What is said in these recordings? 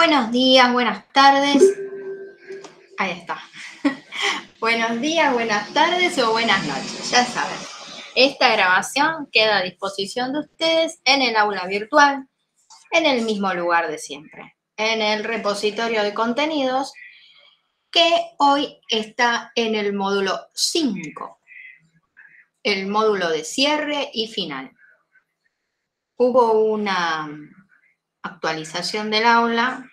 Buenos días, buenas tardes. Ahí está. Buenos días, buenas tardes o buenas noches, ya saben. Esta grabación queda a disposición de ustedes en el aula virtual, en el mismo lugar de siempre, en el repositorio de contenidos, que hoy está en el módulo 5, el módulo de cierre y final. Hubo una actualización del aula,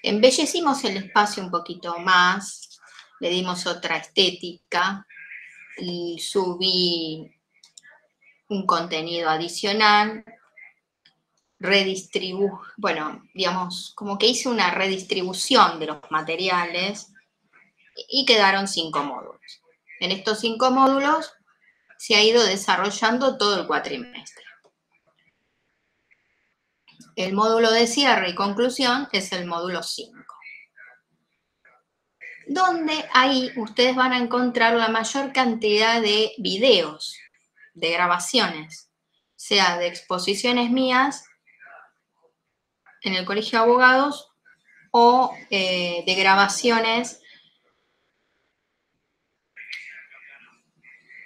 embellecimos el espacio un poquito más, le dimos otra estética y subí un contenido adicional, como que hice una redistribución de los materiales y quedaron 5 módulos. En estos 5 módulos se ha ido desarrollando todo el cuatrimestre. El módulo de cierre y conclusión es el módulo 5. Donde ahí ustedes van a encontrar la mayor cantidad de videos, de grabaciones, sea de exposiciones mías en el Colegio de Abogados o de grabaciones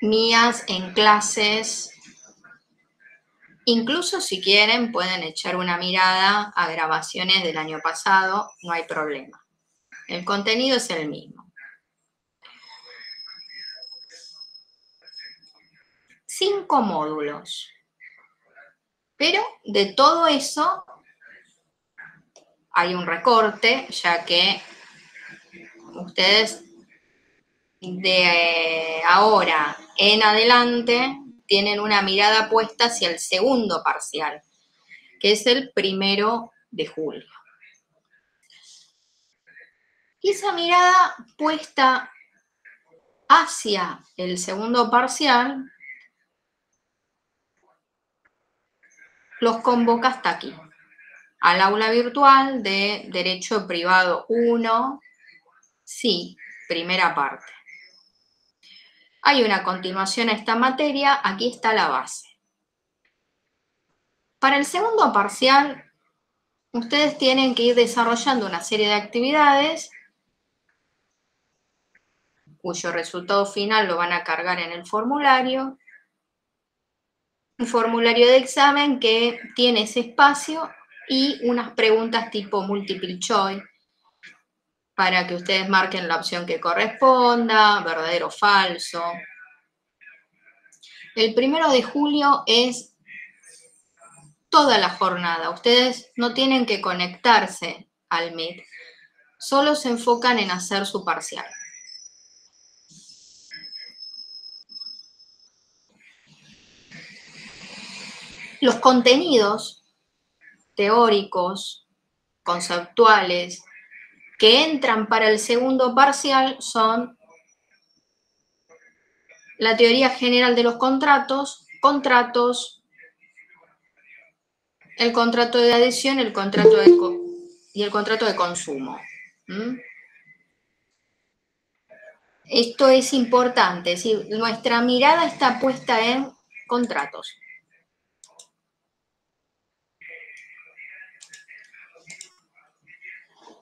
mías en clases. Incluso si quieren pueden echar una mirada a grabaciones del año pasado, no hay problema. El contenido es el mismo. 5 módulos. Pero de todo eso hay un recorte, ya que ustedes de ahora en adelante tienen una mirada puesta hacia el segundo parcial, que es el 1 de julio. Y esa mirada puesta hacia el segundo parcial los convoca hasta aquí, al aula virtual de Derecho Privado 1, sí, primera parte. Hay una continuación a esta materia, aquí está la base. Para el segundo parcial, ustedes tienen que ir desarrollando una serie de actividades cuyo resultado final lo van a cargar en el formulario. Un formulario de examen que tiene ese espacio y unas preguntas tipo multiple choice para que ustedes marquen la opción que corresponda, verdadero o falso. El 1 de julio es toda la jornada. Ustedes no tienen que conectarse al Meet, solo se enfocan en hacer su parcial. Los contenidos teóricos, conceptuales, que entran para el segundo parcial son la teoría general de los contratos, el contrato de adhesión y el contrato de consumo. Esto es importante, es decir, nuestra mirada está puesta en contratos.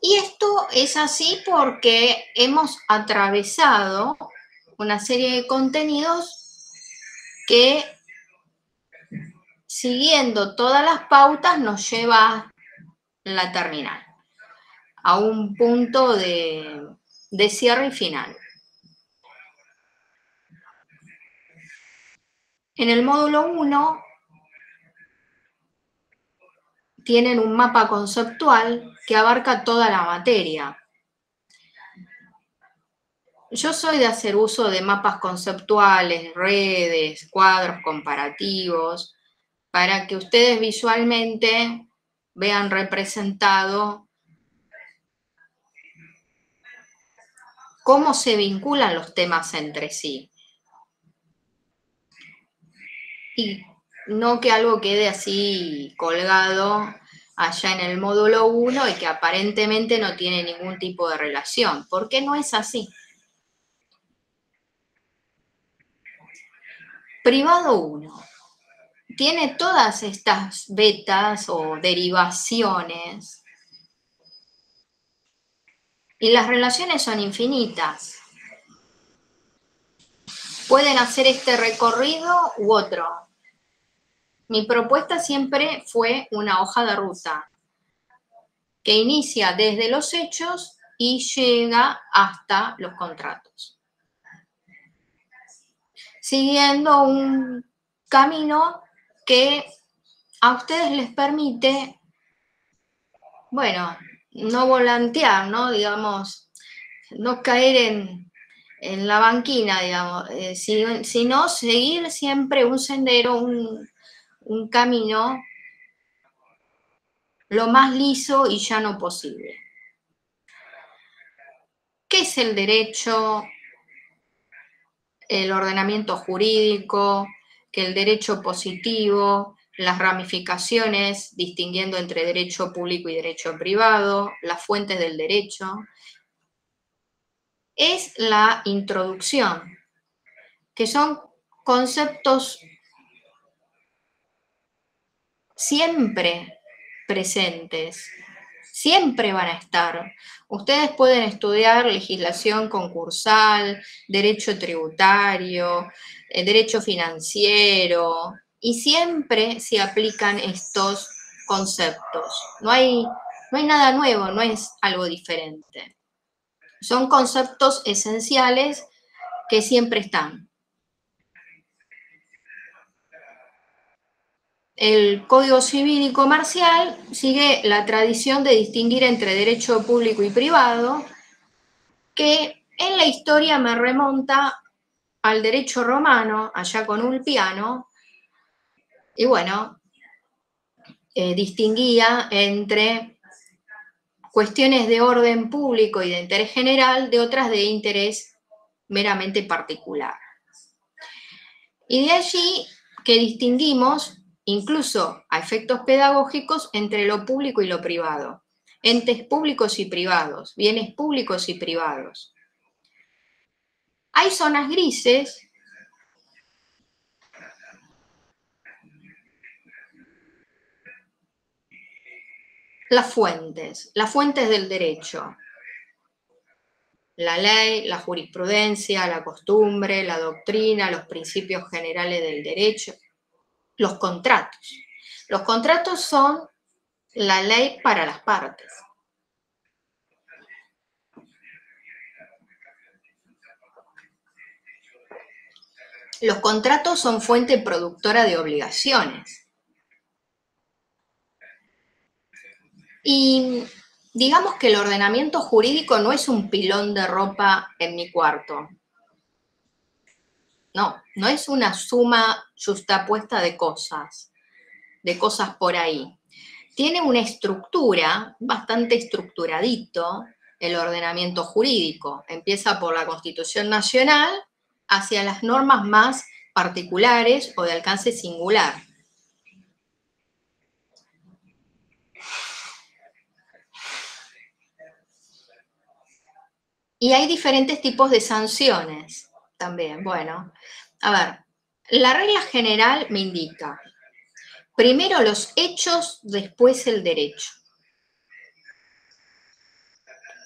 Y esto es así porque hemos atravesado una serie de contenidos que, siguiendo todas las pautas, nos lleva a la terminal, a un punto de cierre y final. En el módulo 1 tienen un mapa conceptual que abarca toda la materia. Yo soy de hacer uso de mapas conceptuales, redes, cuadros comparativos, para que ustedes visualmente vean representado cómo se vinculan los temas entre sí. Y no que algo quede así colgado allá en el módulo 1 y que aparentemente no tiene ningún tipo de relación, porque no es así. Privado 1. tiene todas estas vetas o derivaciones y las relaciones son infinitas. Pueden hacer este recorrido u otro. Mi propuesta siempre fue una hoja de ruta que inicia desde los hechos y llega hasta los contratos, siguiendo un camino que a ustedes les permite, bueno, no volantear, ¿no? Digamos, no caer en la banquina, digamos, sino seguir siempre un sendero, un camino lo más liso y llano posible. ¿Qué es el derecho? El ordenamiento jurídico, que el derecho positivo, las ramificaciones, distinguiendo entre derecho público y derecho privado, las fuentes del derecho. Es la introducción, que son conceptos siempre presentes, siempre van a estar. Ustedes pueden estudiar legislación concursal, derecho tributario, derecho financiero, y siempre se aplican estos conceptos. No hay nada nuevo, no es algo diferente. Son conceptos esenciales que siempre están. El Código Civil y Comercial sigue la tradición de distinguir entre derecho público y privado, que en la historia me remonta al derecho romano, allá con Ulpiano, y bueno, distinguía entre cuestiones de orden público y de interés general de otras de interés meramente particular. Y de allí que distinguimos, incluso a efectos pedagógicos, entre lo público y lo privado, entes públicos y privados, bienes públicos y privados. Hay zonas grises las fuentes del derecho. La ley, la jurisprudencia, la costumbre, la doctrina, los principios generales del derecho, los contratos. Los contratos son la ley para las partes. Los contratos son fuente productora de obligaciones. Y digamos que el ordenamiento jurídico no es un pilón de ropa en mi cuarto. No, no es una suma justapuesta de cosas por ahí. Tiene una estructura, bastante estructuradito, el ordenamiento jurídico. Empieza por la Constitución Nacional hacia las normas más particulares o de alcance singular. Y hay diferentes tipos de sanciones también. Bueno, a ver, la regla general me indica, primero los hechos, después el derecho.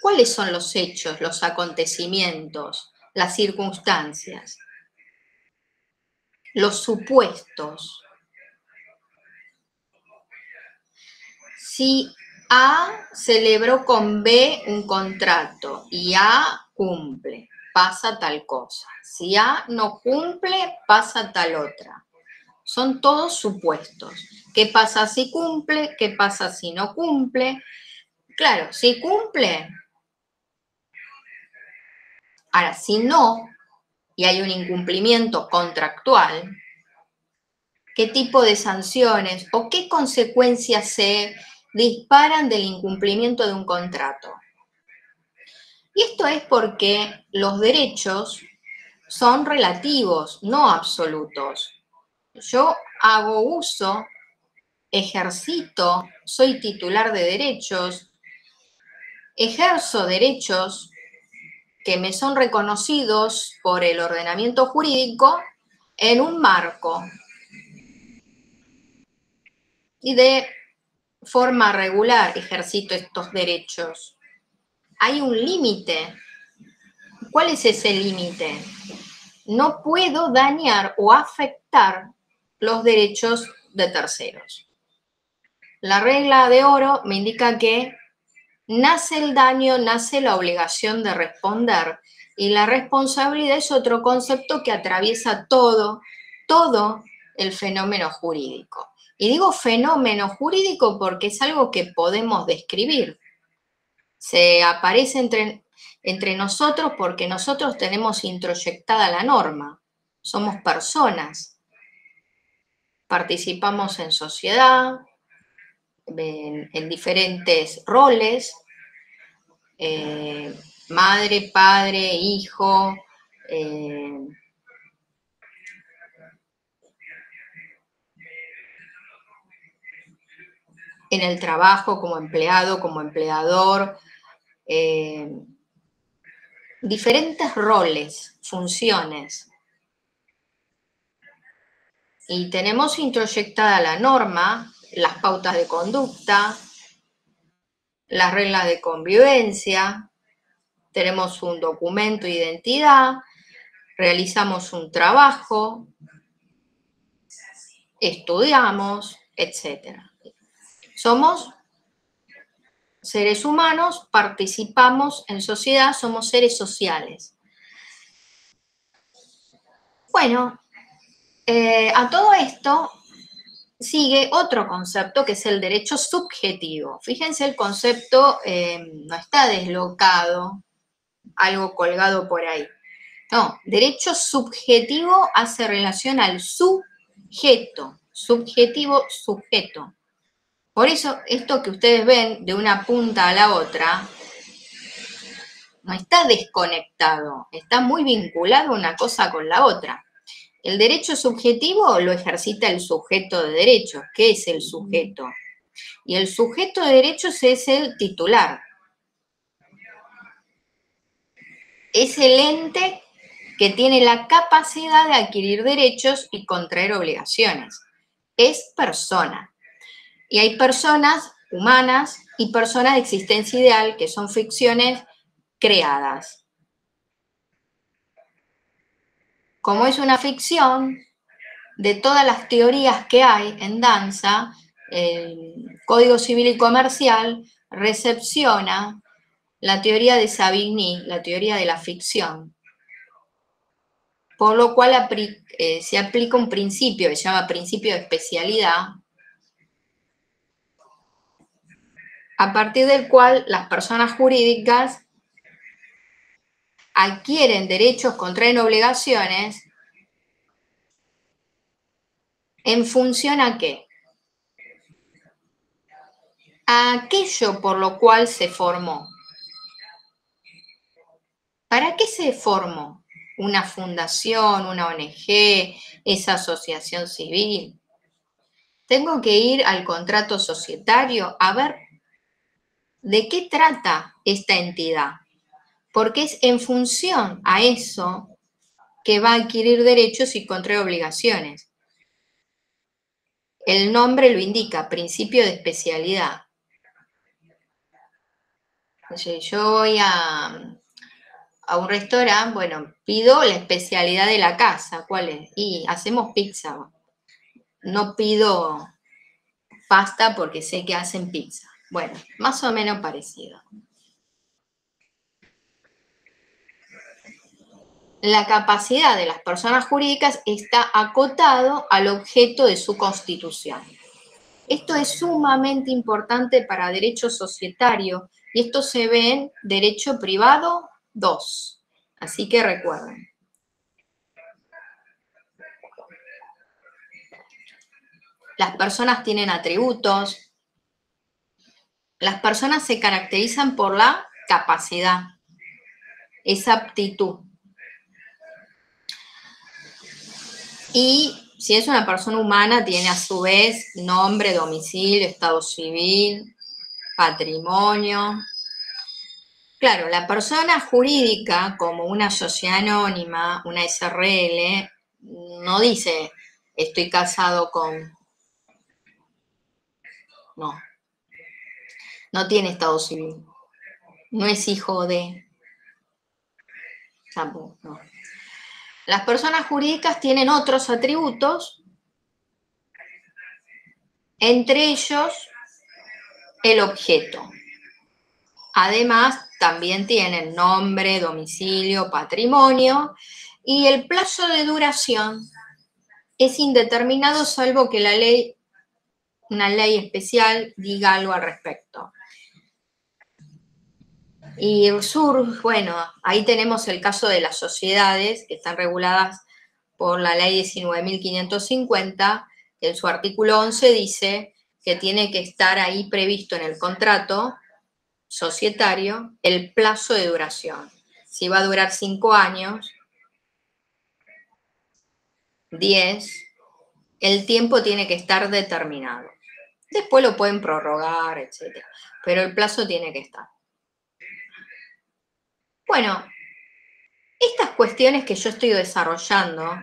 ¿Cuáles son los hechos, los acontecimientos, las circunstancias? Los supuestos. Si A celebró con B un contrato y A cumple, pasa tal cosa. Si A no cumple, pasa tal otra. Son todos supuestos. ¿Qué pasa si cumple? ¿Qué pasa si no cumple? Claro, si cumple. Ahora, si no, y hay un incumplimiento contractual, ¿qué tipo de sanciones o qué consecuencias se disparan del incumplimiento de un contrato? Y esto es porque los derechos son relativos, no absolutos. Yo hago uso, ejercito, soy titular de derechos, ejerzo derechos que me son reconocidos por el ordenamiento jurídico en un marco. y de forma regular ejercito estos derechos. Hay un límite. ¿Cuál es ese límite? No puedo dañar o afectar los derechos de terceros. La regla de oro me indica que nace el daño, nace la obligación de responder, y la responsabilidad es otro concepto que atraviesa todo el fenómeno jurídico. Y digo fenómeno jurídico porque es algo que podemos describir. Se aparece entre nosotros porque nosotros tenemos introyectada la norma. Somos personas. Participamos en sociedad, en diferentes roles, madre, padre, hijo, en el trabajo como empleado, como empleador, diferentes roles, funciones. Y tenemos introyectada la norma, las pautas de conducta, las reglas de convivencia, tenemos un documento de identidad, realizamos un trabajo, estudiamos, etc. Somos seres humanos, participamos en sociedad, somos seres sociales. Bueno, a todo esto sigue otro concepto que es el derecho subjetivo. Fíjense, el concepto no está deslocado, algo colgado por ahí. No, derecho subjetivo hace relación al sujeto, subjetivo, sujeto. Por eso, esto que ustedes ven de una punta a la otra, no está desconectado, está muy vinculado una cosa con la otra. El derecho subjetivo lo ejercita el sujeto de derechos. ¿Qué es el sujeto? Y el sujeto de derechos es el titular. Es el ente que tiene la capacidad de adquirir derechos y contraer obligaciones. Es persona. Y hay personas humanas y personas de existencia ideal, que son ficciones creadas. Como es una ficción, de todas las teorías que hay en danza, el Código Civil y Comercial recepciona la teoría de Savigny, la teoría de la ficción, por lo cual se aplica un principio que se llama principio de especialidad, a partir del cual las personas jurídicas adquieren derechos, contraen obligaciones, ¿en función a qué? A aquello por lo cual se formó. ¿Para qué se formó una fundación, una ONG, esa asociación civil? Tengo que ir al contrato societario a ver de qué trata esta entidad, porque es en función a eso que va a adquirir derechos y contraer obligaciones. El nombre lo indica, principio de especialidad. Yo voy a un restaurante, bueno, pido la especialidad de la casa, ¿cuál es? Y hacemos pizza. No pido pasta porque sé que hacen pizza. Bueno, más o menos parecido. La capacidad de las personas jurídicas está acotado al objeto de su constitución. Esto es sumamente importante para derecho societario y esto se ve en derecho privado 2. Así que recuerden. Las personas tienen atributos. Las personas se caracterizan por la capacidad, esa aptitud. Y si es una persona humana, tiene a su vez nombre, domicilio, estado civil, patrimonio. Claro, la persona jurídica, como una sociedad anónima, una SRL, no dice estoy casado con no. No tiene estado civil. No es hijo de... Tampoco, no. Las personas jurídicas tienen otros atributos, entre ellos el objeto. Además, también tienen nombre, domicilio, patrimonio, y el plazo de duración es indeterminado salvo que una ley especial diga algo al respecto. Y bueno, ahí tenemos el caso de las sociedades que están reguladas por la ley 19.550, que en su artículo 11 dice que tiene que estar ahí previsto en el contrato societario el plazo de duración. Si va a durar 5 años, 10, el tiempo tiene que estar determinado. Después lo pueden prorrogar, etc. Pero el plazo tiene que estar. Bueno, estas cuestiones que yo estoy desarrollando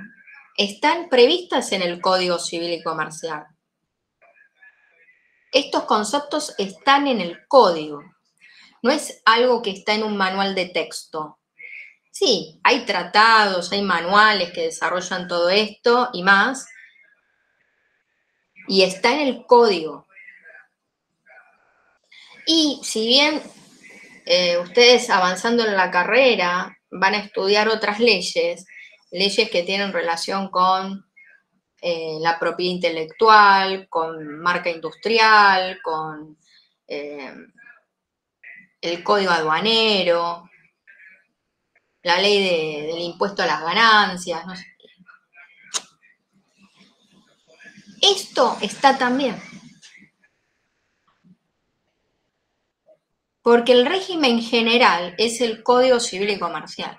están previstas en el Código Civil y Comercial. Estos conceptos están en el código. No es algo que está en un manual de texto. Sí, hay tratados, hay manuales que desarrollan todo esto y más. Y está en el código. Y si bien ustedes avanzando en la carrera van a estudiar otras leyes que tienen relación con la propiedad intelectual, con marca industrial, con el código aduanero, la ley del impuesto a las ganancias, no sé. Esto está también. Porque el régimen general es el Código Civil y Comercial.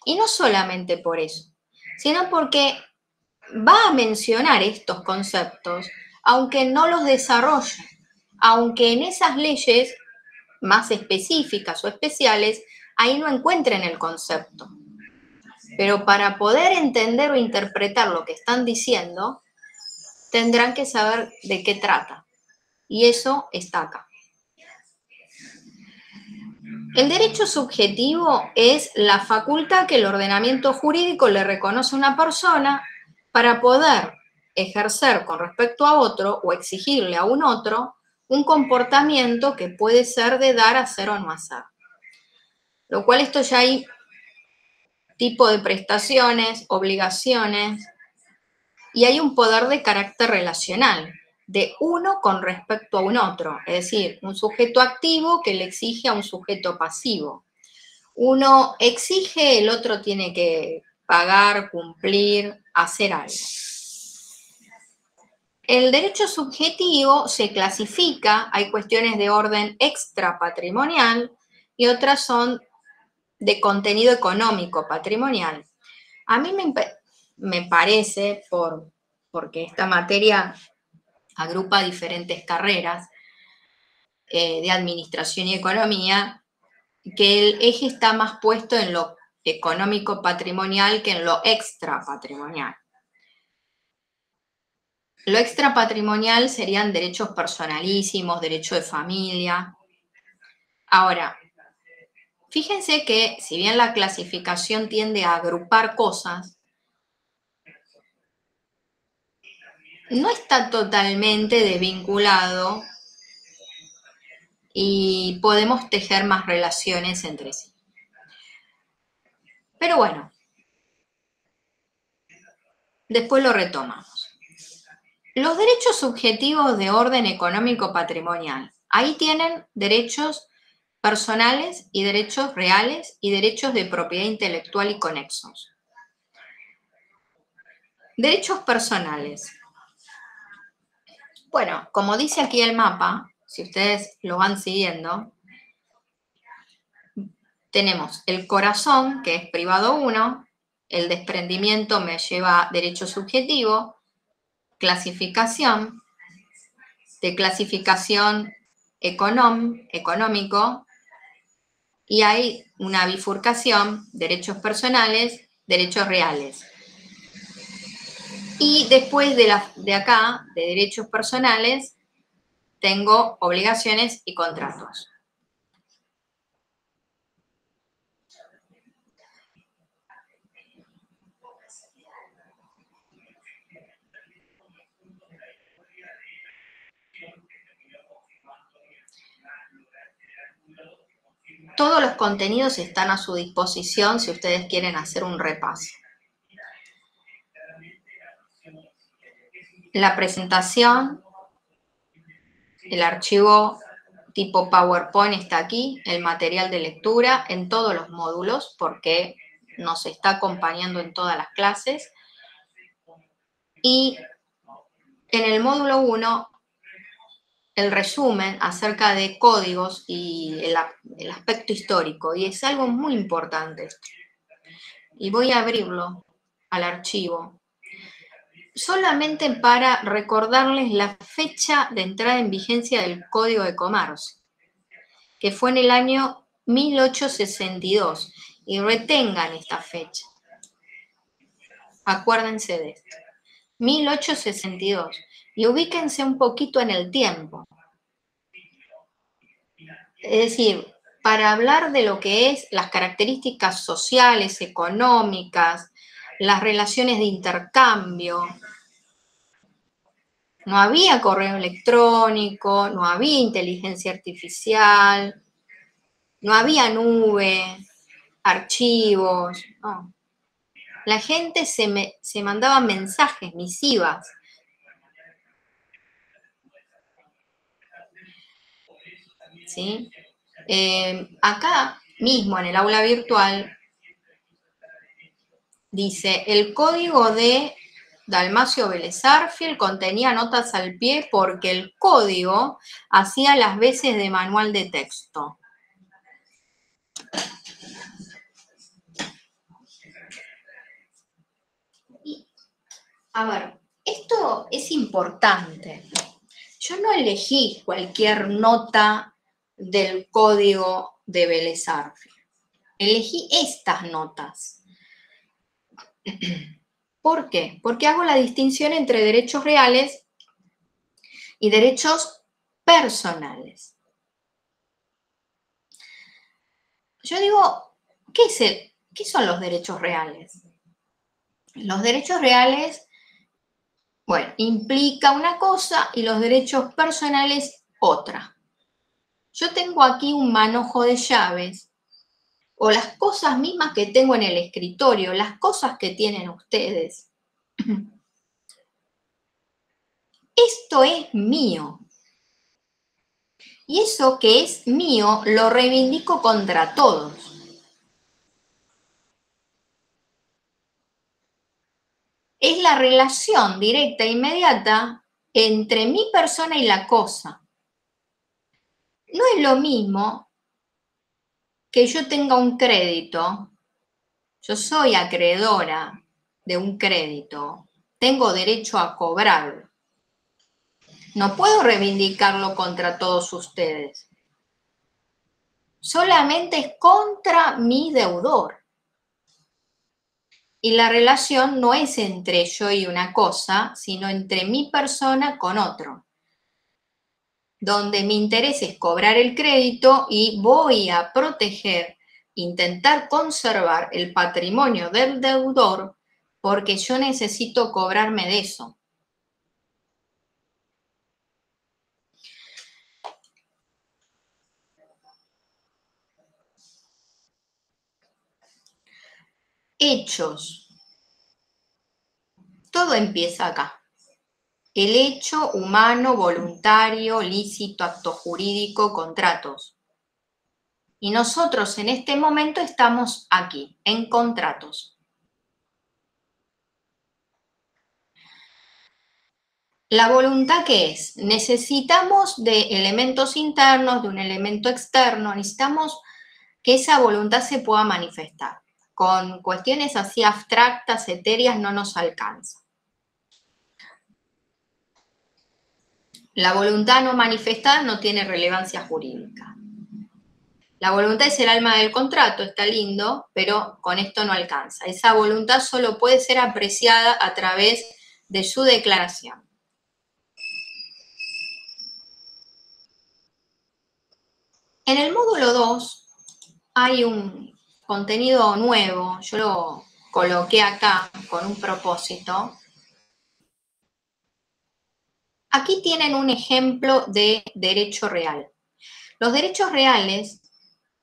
Y no solamente por eso, sino porque va a mencionar estos conceptos, aunque no los desarrolle, aunque en esas leyes más específicas o especiales, ahí no encuentren el concepto. Pero para poder entender o interpretar lo que están diciendo, tendrán que saber de qué trata. Y eso está acá. El derecho subjetivo es la facultad que el ordenamiento jurídico le reconoce a una persona para poder ejercer con respecto a otro o exigirle a un otro un comportamiento que puede ser de dar, hacer o no hacer. Lo cual esto ya hay tipo de prestaciones, obligaciones, y hay un poder de carácter relacional, de uno con respecto a un otro, es decir, un sujeto activo que le exige a un sujeto pasivo. Uno exige, el otro tiene que pagar, cumplir, hacer algo. El derecho subjetivo se clasifica, hay cuestiones de orden extrapatrimonial y otras son de contenido económico patrimonial. A mí me parece, porque esta materia agrupa diferentes carreras de administración y economía, que el eje está más puesto en lo económico patrimonial que en lo extrapatrimonial. Lo extrapatrimonial serían derechos personalísimos, derecho de familia. Ahora, fíjense que si bien la clasificación tiende a agrupar cosas, no está totalmente desvinculado y podemos tejer más relaciones entre sí. Pero bueno, después lo retomamos. Los derechos subjetivos de orden económico patrimonial. Ahí tienen derechos personales y derechos reales y derechos de propiedad intelectual y conexos. Derechos personales. Bueno, como dice aquí el mapa, si ustedes lo van siguiendo, tenemos el corazón, que es privado 1, el desprendimiento me lleva a derecho subjetivo, clasificación, de clasificación económico, y hay una bifurcación, derechos personales, derechos reales. Y después de acá, de derechos personales, tengo obligaciones y contratos. Todos los contenidos están a su disposición si ustedes quieren hacer un repaso. La presentación, el archivo tipo PowerPoint está aquí, el material de lectura en todos los módulos porque nos está acompañando en todas las clases. Y en el módulo 1, el resumen acerca de códigos y el aspecto histórico. Y es algo muy importante esto. Y voy a abrirlo al archivo solamente para recordarles la fecha de entrada en vigencia del Código de Comercio, que fue en el año 1862. Y retengan esta fecha. Acuérdense de esto. 1862. Y ubíquense un poquito en el tiempo. Es decir, para hablar de lo que es las características sociales, económicas, las relaciones de intercambio, no había correo electrónico, no había inteligencia artificial, no había nube, archivos, no. La gente se mandaba mensajes, misivas. ¿Sí? Acá mismo en el aula virtual dice, el código de Dalmacio Vélez Arfiel contenía notas al pie porque el código hacía las veces de manual de texto. Y, a ver, esto es importante. Yo no elegí cualquier nota del código de Vélez Arfiel. Elegí estas notas. ¿Por qué? Porque hago la distinción entre derechos reales y derechos personales. Yo digo, ¿qué son los derechos reales? Los derechos reales, bueno, implica una cosa y los derechos personales otra. Yo tengo aquí un manojo de llaves o las cosas mismas que tengo en el escritorio, las cosas que tienen ustedes. Esto es mío. Y eso que es mío lo reivindico contra todos. Es la relación directa e inmediata entre mi persona y la cosa. No es lo mismo que yo tenga un crédito, yo soy acreedora de un crédito, tengo derecho a cobrarlo. No puedo reivindicarlo contra todos ustedes. Solamente es contra mi deudor. Y la relación no es entre yo y una cosa, sino entre mi persona con otro, donde mi interés es cobrar el crédito y voy a proteger, intentar conservar el patrimonio del deudor porque yo necesito cobrarme de eso. Hechos. Todo empieza acá. El hecho humano, voluntario, lícito, acto jurídico, contratos. Y nosotros en este momento estamos aquí, en contratos. ¿La voluntad qué es? Necesitamos de elementos internos, de un elemento externo, necesitamos que esa voluntad se pueda manifestar. Con cuestiones así abstractas, etéreas, no nos alcanza. La voluntad no manifestada no tiene relevancia jurídica. La voluntad es el alma del contrato, está lindo, pero con esto no alcanza. Esa voluntad solo puede ser apreciada a través de su declaración. En el módulo 2 hay un contenido nuevo, yo lo coloqué acá con un propósito. Aquí tienen un ejemplo de derecho real. Los derechos reales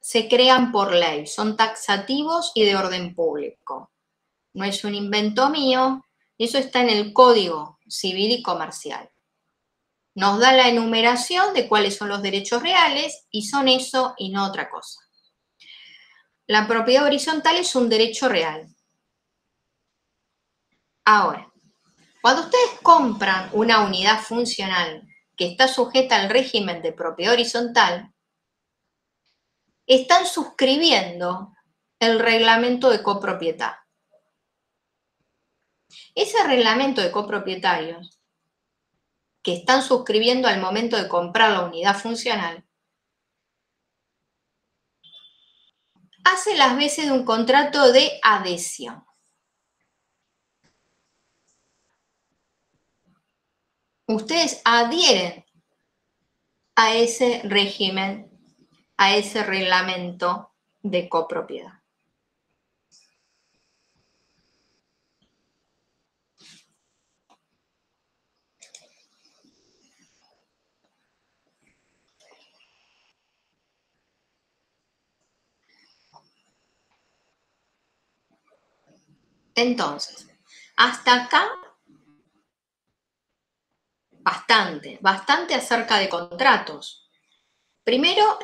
se crean por ley, son taxativos y de orden público. No es un invento mío, eso está en el Código Civil y Comercial. Nos da la enumeración de cuáles son los derechos reales y son eso y no otra cosa. La propiedad horizontal es un derecho real. Ahora, cuando ustedes compran una unidad funcional que está sujeta al régimen de propiedad horizontal, están suscribiendo el reglamento de copropiedad. Ese reglamento de copropietarios que están suscribiendo al momento de comprar la unidad funcional hace las veces de un contrato de adhesión. Ustedes adhieren a ese régimen, a ese reglamento de copropiedad. Entonces, hasta acá, bastante acerca de contratos. Primero,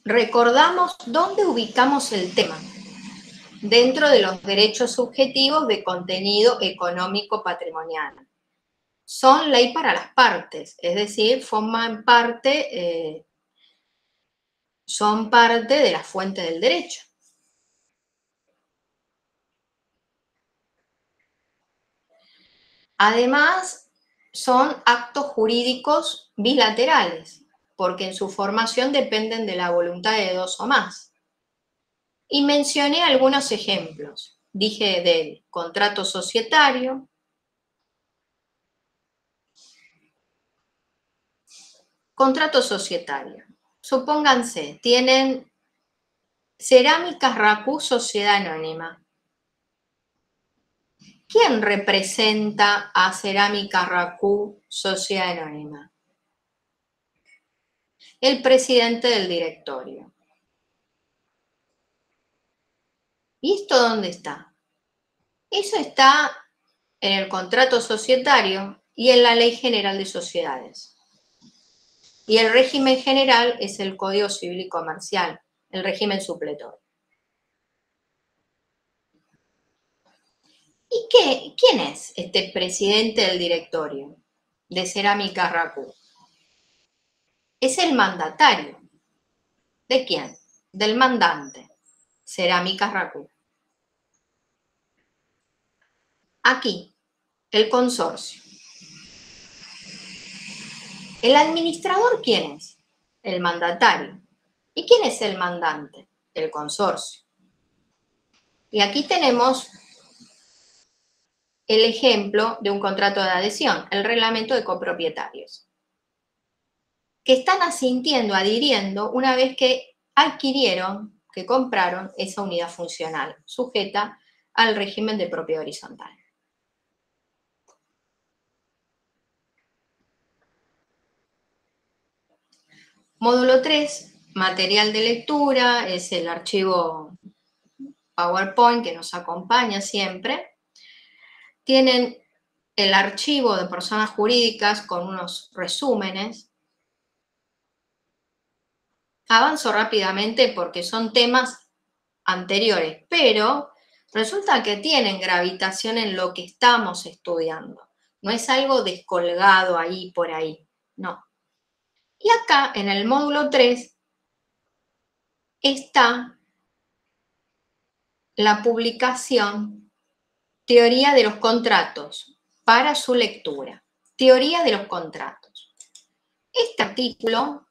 recordamos dónde ubicamos el tema dentro de los derechos subjetivos de contenido económico patrimonial. Son ley para las partes, es decir, son parte de la fuente del derecho. Además, son actos jurídicos bilaterales, porque en su formación dependen de la voluntad de dos o más. Y mencioné algunos ejemplos. Dije del contrato societario, contrato societario. Supónganse, tienen Cerámicas Racú Sociedad Anónima. ¿Quién representa a Cerámicas Racú Sociedad Anónima? El presidente del directorio. ¿Y esto dónde está? Eso está en el contrato societario y en la Ley General de Sociedades. Y el régimen general es el Código Civil y Comercial, el régimen supletorio. ¿Y quién es este presidente del directorio de Cerámicas Racú? Es el mandatario. ¿De quién? Del mandante, Cerámicas Racú. Aquí, el consorcio. ¿El administrador quién es? El mandatario. ¿Y quién es el mandante? El consorcio. Y aquí tenemos el ejemplo de un contrato de adhesión, el reglamento de copropietarios, que están asintiendo, adhiriendo, una vez que adquirieron, que compraron esa unidad funcional, sujeta al régimen de propiedad horizontal. Módulo 3, material de lectura, es el archivo PowerPoint que nos acompaña siempre. Tienen el archivo de personas jurídicas con unos resúmenes. Avanzo rápidamente porque son temas anteriores, pero resulta que tienen gravitación en lo que estamos estudiando. No es algo descolgado ahí por ahí, no. Y acá, en el módulo 3, está la publicación Teoría de los contratos para su lectura. Teoría de los contratos. Este artículo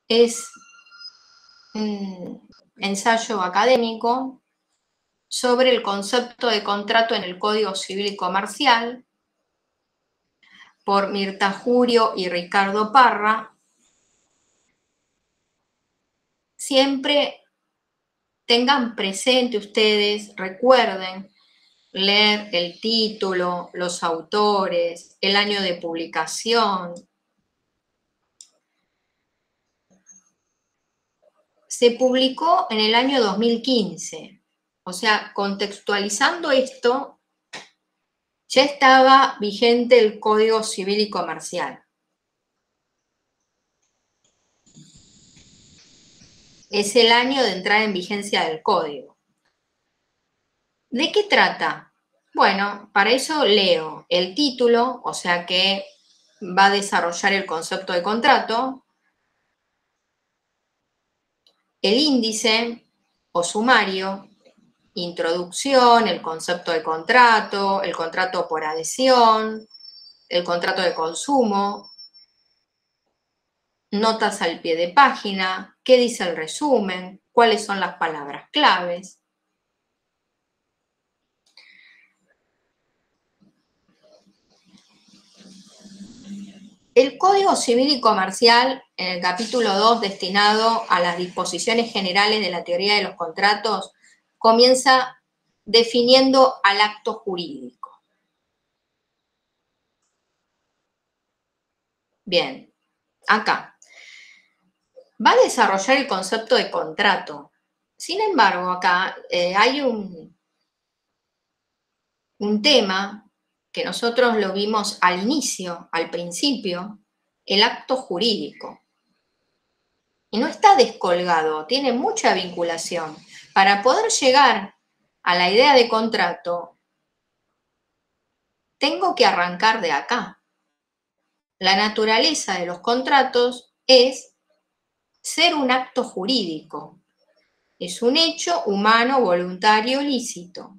es un ensayo académico sobre el concepto de contrato en el Código Civil y Comercial por Mirta Jurio y Ricardo Parra. siempre tengan presente ustedes, recuerden leer el título, los autores, el año de publicación. Se publicó en el año 2015, o sea, contextualizando esto, ya estaba vigente el Código Civil y Comercial. Es el año de entrada en vigencia del código. ¿De qué trata? Bueno, para eso leo el título, o sea que va a desarrollar el concepto de contrato, el índice o sumario, introducción, el concepto de contrato, el contrato por adhesión, el contrato de consumo, notas al pie de página, qué dice el resumen, cuáles son las palabras claves. El Código Civil y Comercial, en el capítulo 2, destinado a las disposiciones generales de la teoría de los contratos, comienza definiendo al acto jurídico. Bien, acá. Va a desarrollar el concepto de contrato. Sin embargo, acá hay un tema que nosotros lo vimos al inicio, al principio, el acto jurídico. Y no está descolgado, tiene mucha vinculación. Para poder llegar a la idea de contrato, tengo que arrancar de acá. La naturaleza de los contratos es ser un acto jurídico. Es un hecho humano, voluntario, lícito.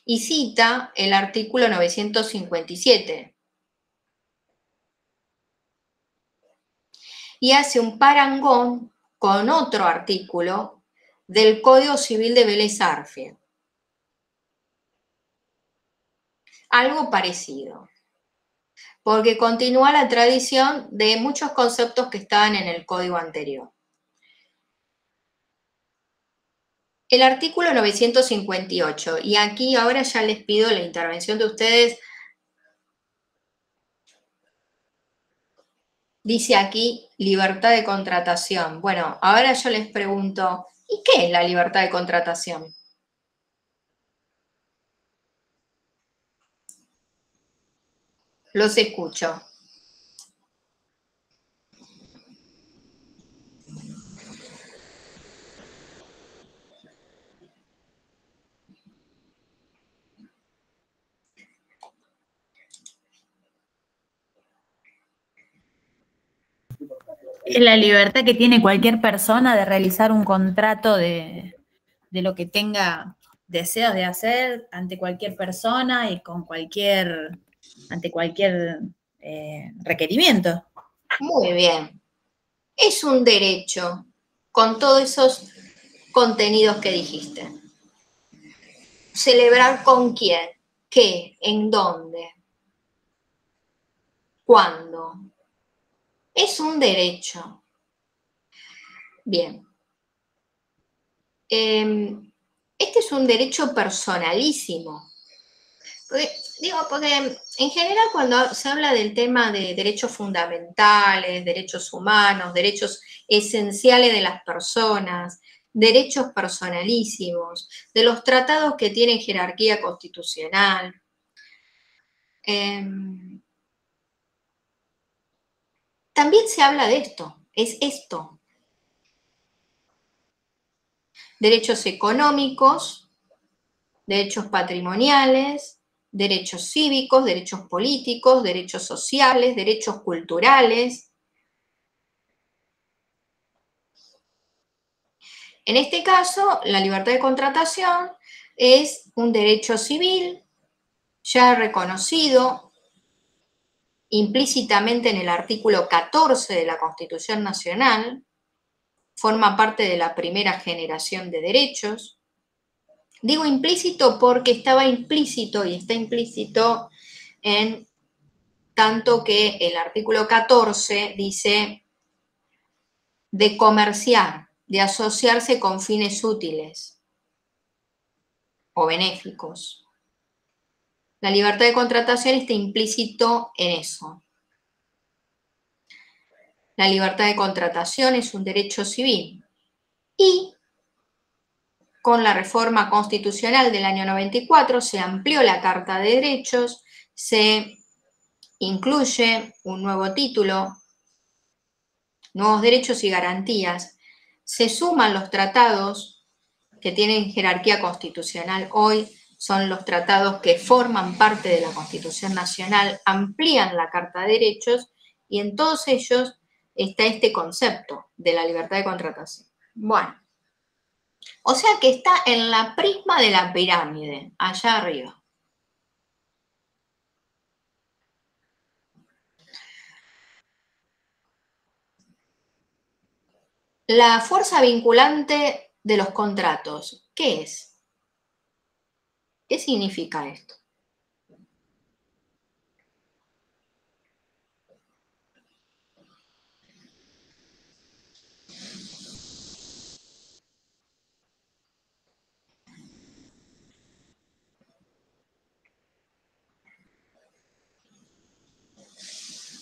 Y cita el artículo 957. Y hace un parangón con otro artículo del Código Civil de Vélez Arfield. Algo parecido, porque continúa la tradición de muchos conceptos que estaban en el código anterior. El artículo 958, y aquí ahora ya les pido la intervención de ustedes. Dice aquí libertad de contratación. Bueno, ahora yo les pregunto, ¿y qué es la libertad de contratación? Los escucho. Es la libertad que tiene cualquier persona de realizar un contrato de lo que tenga deseos de hacer ante cualquier persona y con ante cualquier requerimiento. Muy bien. Es un derecho con todos esos contenidos que dijiste. ¿Celebrar con quién? ¿Qué? ¿En dónde? ¿Cuándo? Es un derecho. Bien. Este es un derecho personalísimo. Porque en general cuando se habla del tema de derechos fundamentales, derechos humanos, derechos esenciales de las personas, derechos personalísimos, de los tratados que tienen jerarquía constitucional, también se habla de esto, es esto. Derechos económicos, derechos patrimoniales, derechos cívicos, derechos políticos, derechos sociales, derechos culturales. En este caso, la libertad de contratación es un derecho civil ya reconocido implícitamente en el artículo 14 de la Constitución Nacional, forma parte de la primera generación de derechos. Digo implícito porque estaba implícito y está implícito en tanto que el artículo 14 dice de comerciar, de asociarse con fines útiles o benéficos. La libertad de contratación está implícito en eso. La libertad de contratación es un derecho civil y con la reforma constitucional del año 94 se amplió la Carta de Derechos, se incluye un nuevo título, nuevos derechos y garantías, se suman los tratados que tienen jerarquía constitucional hoy, son los tratados que forman parte de la Constitución Nacional, amplían la Carta de Derechos y en todos ellos está este concepto de la libertad de contratación. Bueno, o sea que está en la prisma de la pirámide, allá arriba. La fuerza vinculante de los contratos, ¿qué es? ¿Qué significa esto?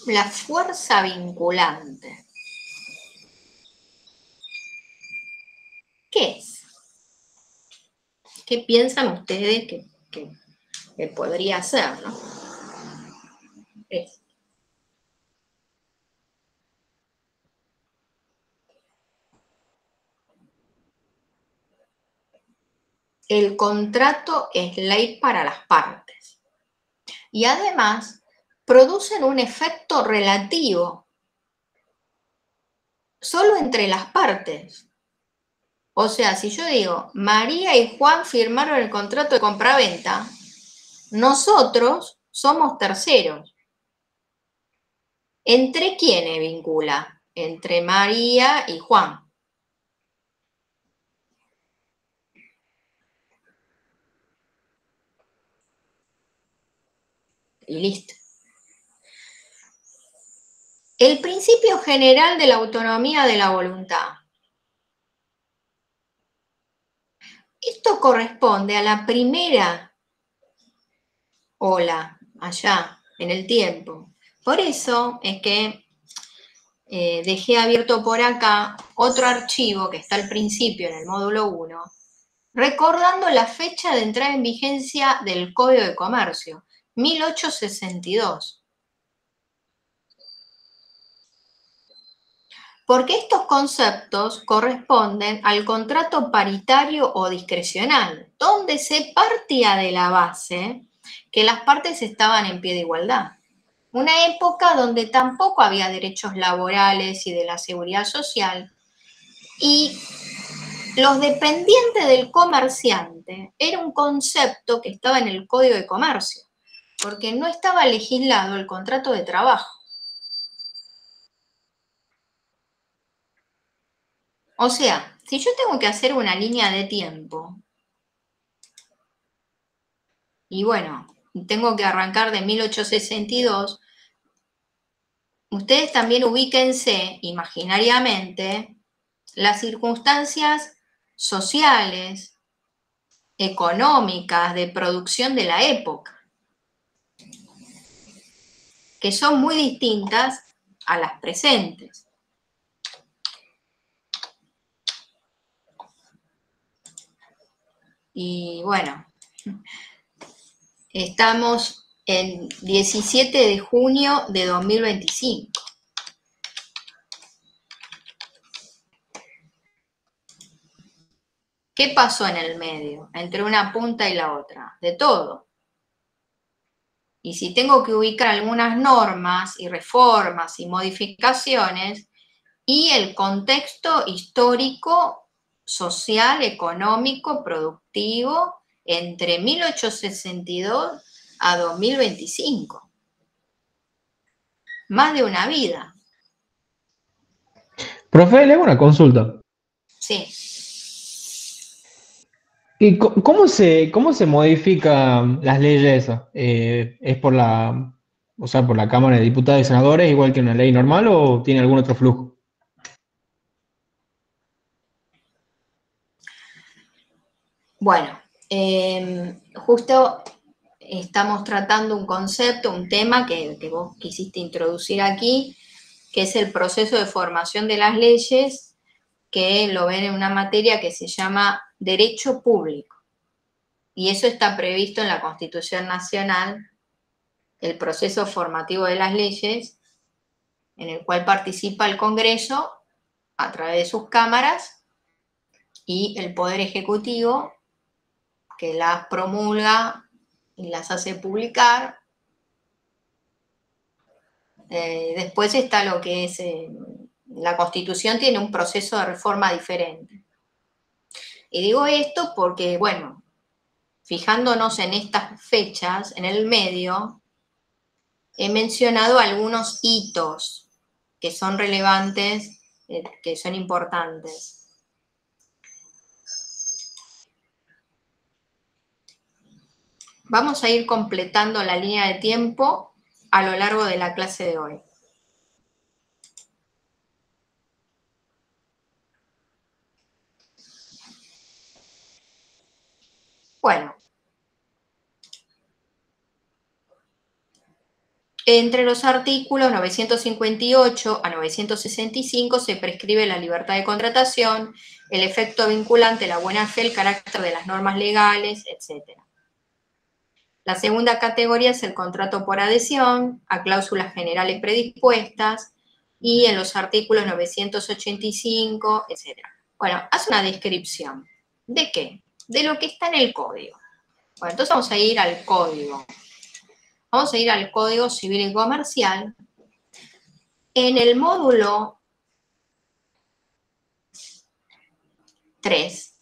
La fuerza vinculante. ¿Qué es? ¿Qué piensan ustedes que podría ser, no? Es. El contrato es ley para las partes. Y además producen un efecto relativo solo entre las partes. O sea, si yo digo, María y Juan firmaron el contrato de compraventa, nosotros somos terceros. ¿Entre quiénes vincula? Entre María y Juan. Y listo. El principio general de la autonomía de la voluntad. Esto corresponde a la primera ola, allá, en el tiempo. Por eso es que dejé abierto por acá otro archivo que está al principio en el módulo 1, recordando la fecha de entrada en vigencia del Código de Comercio, 1862. Porque estos conceptos corresponden al contrato paritario o discrecional, donde se partía de la base que las partes estaban en pie de igualdad. Una época donde tampoco había derechos laborales y de la seguridad social, y los dependientes del comerciante era un concepto que estaba en el Código de Comercio, porque no estaba legislado el contrato de trabajo. O sea, si yo tengo que hacer una línea de tiempo, y bueno, tengo que arrancar de 1862, ustedes también ubíquense imaginariamente las circunstancias sociales, económicas, de producción de la época, que son muy distintas a las presentes. Y bueno, estamos en 17 de junio de 2025. ¿Qué pasó en el medio, entre una punta y la otra? De todo. Y si tengo que ubicar algunas normas y reformas y modificaciones y el contexto histórico, social, económico, productivo, entre 1862 a 2025. Más de una vida. Profe, le hago una consulta. Sí. ¿Y cómo se modifican las leyes esas? ¿Es por por la Cámara de Diputados y Senadores, igual que una ley normal, o tiene algún otro flujo? Bueno, justo estamos tratando un concepto, un tema que vos quisiste introducir aquí, que es el proceso de formación de las leyes, que lo ven en una materia que se llama Derecho Público. Y eso está previsto en la Constitución Nacional, el proceso formativo de las leyes, en el cual participa el Congreso a través de sus cámaras y el Poder Ejecutivo, que las promulga y las hace publicar. Después está lo que es, la Constitución tiene un proceso de reforma diferente. Y digo esto porque, bueno, fijándonos en estas fechas, en el medio, he mencionado algunos hitos que son relevantes, que son importantes. Vamos a ir completando la línea de tiempo a lo largo de la clase de hoy. Bueno, entre los artículos 958 a 965 se prescribe la libertad de contratación, el efecto vinculante, la buena fe, el carácter de las normas legales, etc. La segunda categoría es el contrato por adhesión, a cláusulas generales predispuestas, y en los artículos 985, etc. Bueno, hace una descripción. ¿De qué? De lo que está en el código. Bueno, entonces vamos a ir al código. Vamos a ir al Código Civil y Comercial. En el módulo 3,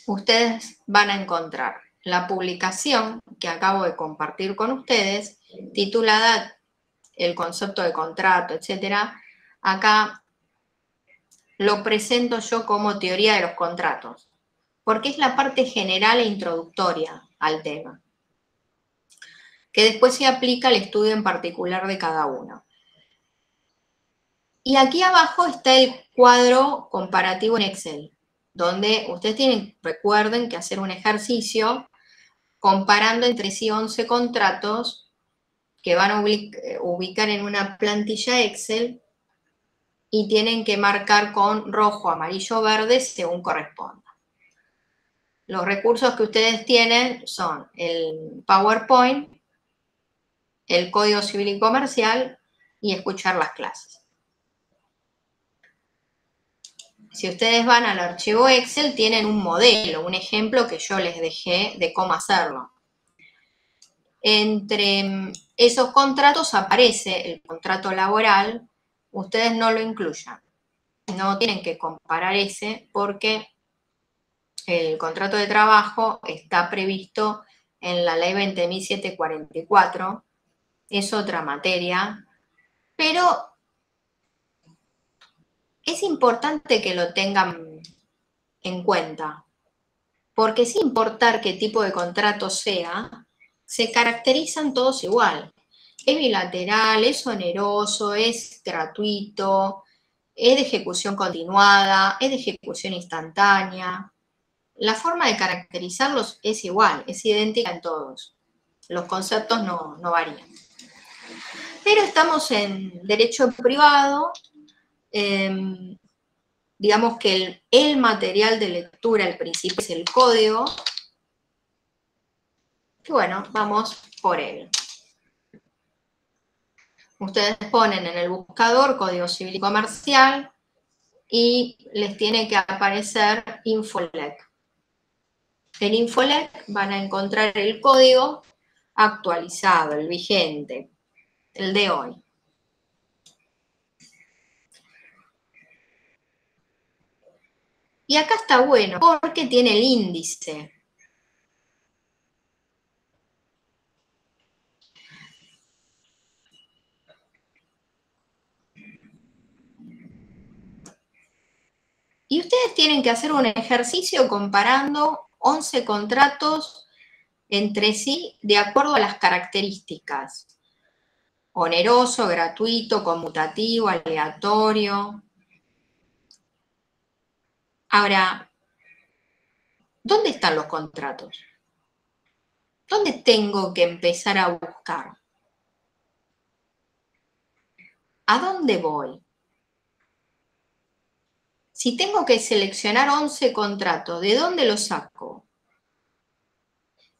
ustedes van a encontrar la publicación que acabo de compartir con ustedes, titulada El concepto de contrato, etc. Acá lo presento yo como teoría de los contratos, porque es la parte general e introductoria al tema, que después se aplica al estudio en particular de cada uno. Y aquí abajo está el cuadro comparativo en Excel, donde ustedes recuerden que hacer un ejercicio comparando entre sí 11 contratos que van a ubicar en una plantilla Excel y tienen que marcar con rojo, amarillo, verde según corresponda. Los recursos que ustedes tienen son el PowerPoint, el Código Civil y Comercial y escuchar las clases. Si ustedes van al archivo Excel, tienen un modelo, un ejemplo que yo les dejé de cómo hacerlo. Entre esos contratos aparece el contrato laboral, ustedes no lo incluyan. No tienen que comparar ese porque el contrato de trabajo está previsto en la ley 20.744, es otra materia, pero es importante que lo tengan en cuenta, porque sin importar qué tipo de contrato sea, se caracterizan todos igual. Es bilateral, es oneroso, es gratuito, es de ejecución continuada, es de ejecución instantánea. La forma de caracterizarlos es igual, es idéntica en todos. Los conceptos no varían. Pero estamos en derecho privado, digamos que el material de lectura, el principio es el código. Y bueno, vamos por él. Ustedes ponen en el buscador Código Civil y Comercial y les tiene que aparecer Infolec. En Infolec van a encontrar el código actualizado, el vigente, el de hoy. Y acá está bueno porque tiene el índice. Y ustedes tienen que hacer un ejercicio comparando 11 contratos entre sí de acuerdo a las características. Oneroso, gratuito, conmutativo, aleatorio. Ahora, ¿Dónde están los contratos? ¿Dónde tengo que empezar a buscar? ¿A dónde voy? Si tengo que seleccionar 11 contratos, ¿de dónde los saco?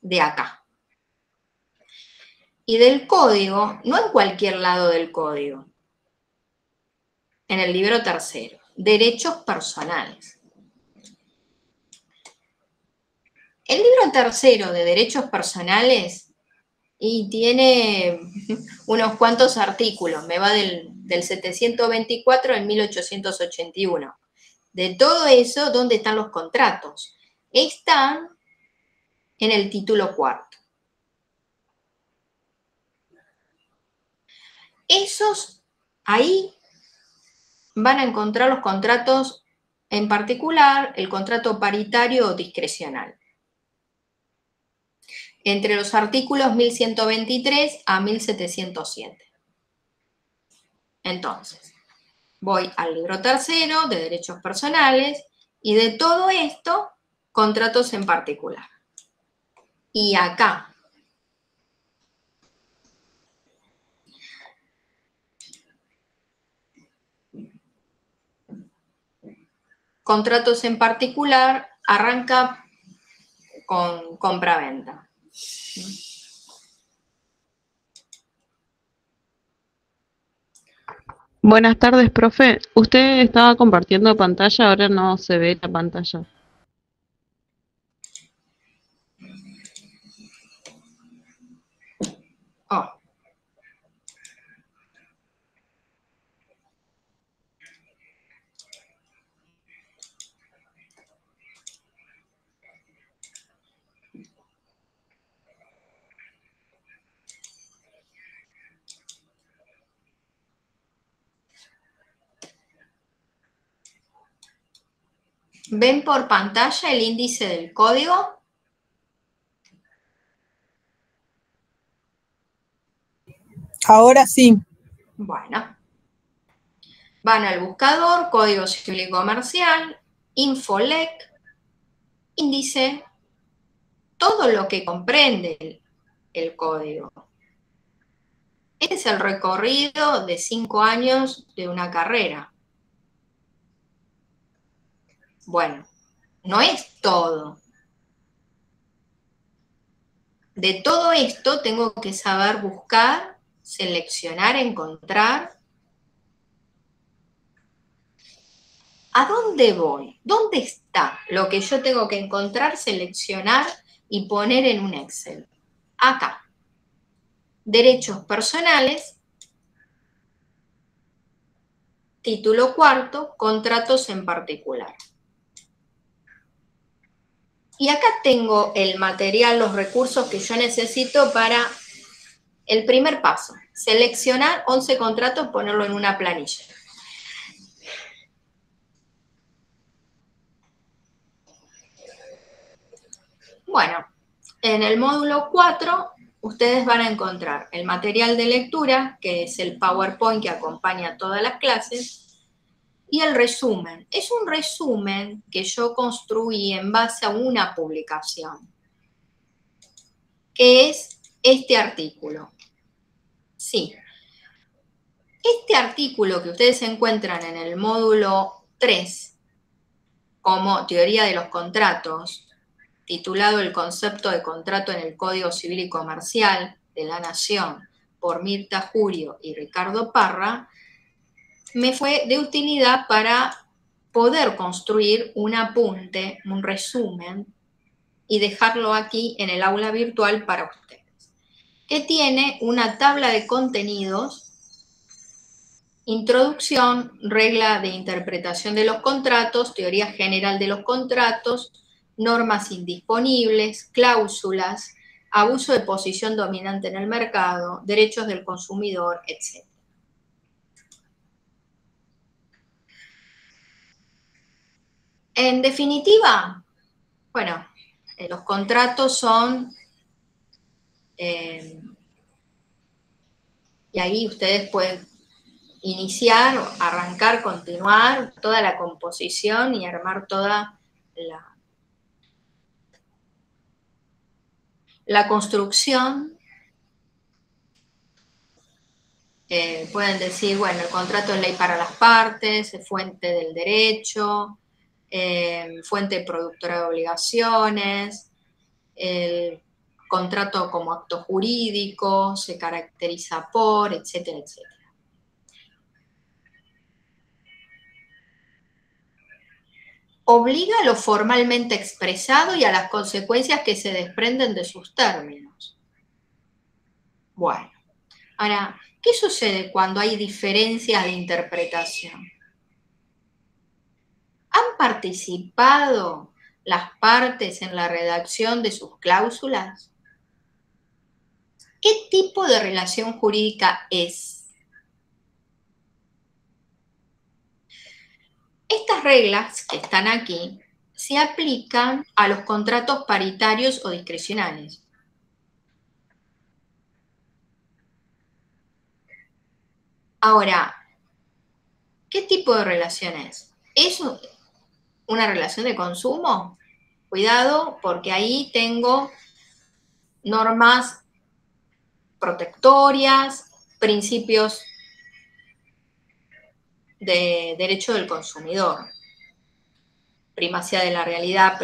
De acá. Y del código, no en cualquier lado del código, en el libro tercero, derechos personales. El libro tercero de derechos personales y tiene unos cuantos artículos, me va del 724 al 1881. De todo eso, ¿dónde están los contratos? Están en el título cuarto. Esos, ahí van a encontrar los contratos, en particular el contrato paritario o discrecional, entre los artículos 1123 a 1707. Entonces, voy al libro tercero de derechos personales y de todo esto, contratos en particular. Y acá, contratos en particular, arranca con compra-venta. Buenas tardes, profe. Usted estaba compartiendo pantalla, ahora no se ve la pantalla. Oh. ¿Ven por pantalla el índice del código? Ahora sí. Bueno. Van al buscador, Código Civil y Comercial, Infolec, índice, todo lo que comprende el código. Este es el recorrido de 5 años de una carrera. Bueno, no es todo. De todo esto tengo que saber buscar, seleccionar, encontrar. ¿A dónde voy? ¿Dónde está lo que yo tengo que encontrar, seleccionar y poner en un Excel? Acá. Derechos personales, título cuarto, contratos en particular. Y acá tengo el material, los recursos que yo necesito para el primer paso. Seleccionar 11 contratos, ponerlo en una planilla. Bueno, en el módulo 4 ustedes van a encontrar el material de lectura, que es el PowerPoint que acompaña todas las clases, y el resumen. Es un resumen que yo construí en base a una publicación, que es este artículo. Sí. Este artículo que ustedes encuentran en el módulo 3, como teoría de los contratos, titulado El concepto de contrato en el Código Civil y Comercial de la Nación, por Mirta Jurio y Ricardo Parra, me fue de utilidad para poder construir un apunte, un resumen, y dejarlo aquí en el aula virtual para ustedes, que tiene una tabla de contenidos, introducción, regla de interpretación de los contratos, teoría general de los contratos, normas indisponibles, cláusulas, abuso de posición dominante en el mercado, derechos del consumidor, etc. En definitiva, bueno, los contratos son, y ahí ustedes pueden iniciar, arrancar, continuar toda la composición y armar toda La construcción, pueden decir, bueno, el contrato es ley para las partes, es fuente del derecho, fuente productora de obligaciones, el contrato como acto jurídico, se caracteriza por, etcétera, etcétera. Obliga a lo formalmente expresado y a las consecuencias que se desprenden de sus términos. Bueno, ahora, ¿qué sucede cuando hay diferencias de interpretación? ¿Han participado las partes en la redacción de sus cláusulas? ¿Qué tipo de relación jurídica es? Estas reglas que están aquí se aplican a los contratos paritarios o discrecionales. Ahora, ¿qué tipo de relación es? ¿Es una relación de consumo? Cuidado, porque ahí tengo normas protectorias, principios de derecho del consumidor, primacía de la realidad,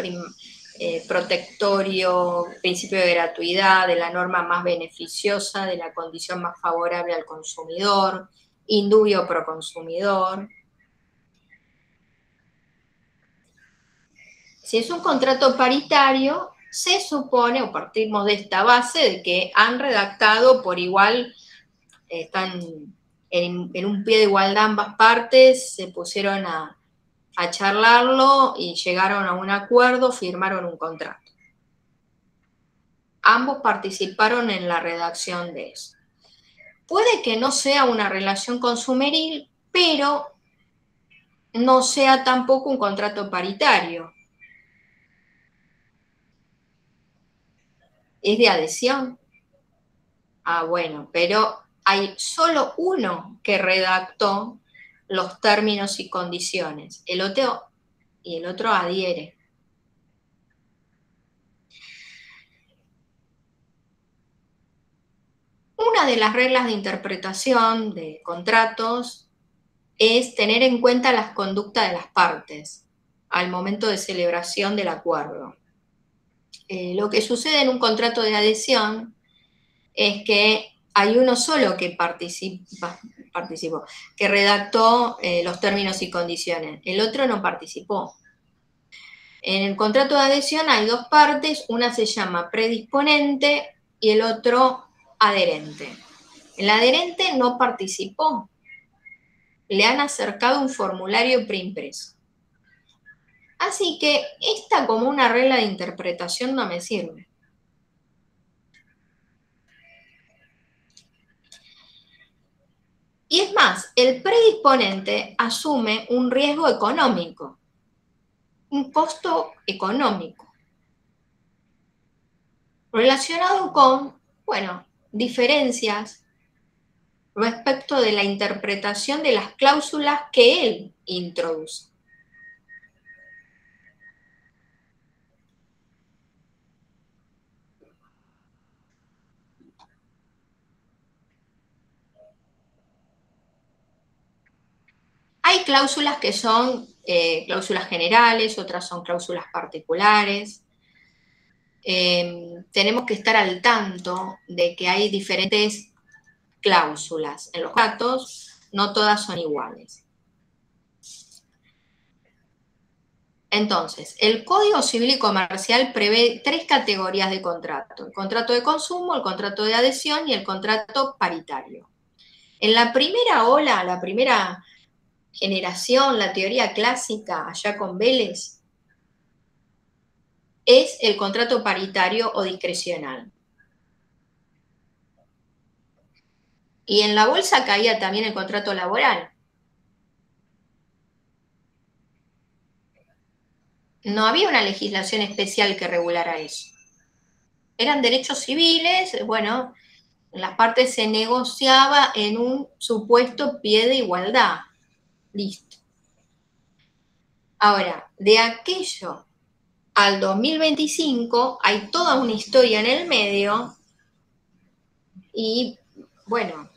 protectorio, principio de gratuidad, de la norma más beneficiosa, de la condición más favorable al consumidor, indubio pro consumidor. Si es un contrato paritario, se supone, o partimos de esta base, de que han redactado por igual, están en un pie de igualdad ambas partes, se pusieron a charlarlo y llegaron a un acuerdo, firmaron un contrato. Ambos participaron en la redacción de eso. Puede que no sea una relación consumeril, pero no sea tampoco un contrato paritario. ¿Es de adhesión? Ah, bueno, pero hay solo uno que redactó los términos y condiciones. El otro adhiere. Una de las reglas de interpretación de contratos es tener en cuenta las conductas de las partes al momento de celebración del acuerdo. Lo que sucede en un contrato de adhesión es que hay uno solo que participó, que redactó los términos y condiciones. El otro no participó. En el contrato de adhesión hay dos partes, una se llama predisponente y el otro adherente. El adherente no participó. Le han acercado un formulario preimpreso. Así que esta como una regla de interpretación no me sirve. Y es más, el predisponente asume un riesgo económico, un costo económico, relacionado con, bueno, diferencias respecto de la interpretación de las cláusulas que él introduce. Hay cláusulas que son cláusulas generales, otras son cláusulas particulares. Tenemos que estar al tanto de que hay diferentes cláusulas en los contratos, no todas son iguales. Entonces, el Código Civil y Comercial prevé 3 categorías de contrato: el contrato de consumo, el contrato de adhesión y el contrato paritario. En la primera ola, la primera generación, la teoría clásica, allá con Vélez, es el contrato paritario o discrecional. Y en la bolsa caía también el contrato laboral. No había una legislación especial que regulara eso. Eran derechos civiles, bueno, en las partes se negociaba en un supuesto pie de igualdad. Listo. Ahora, de aquello al 2025 hay toda una historia en el medio y, bueno,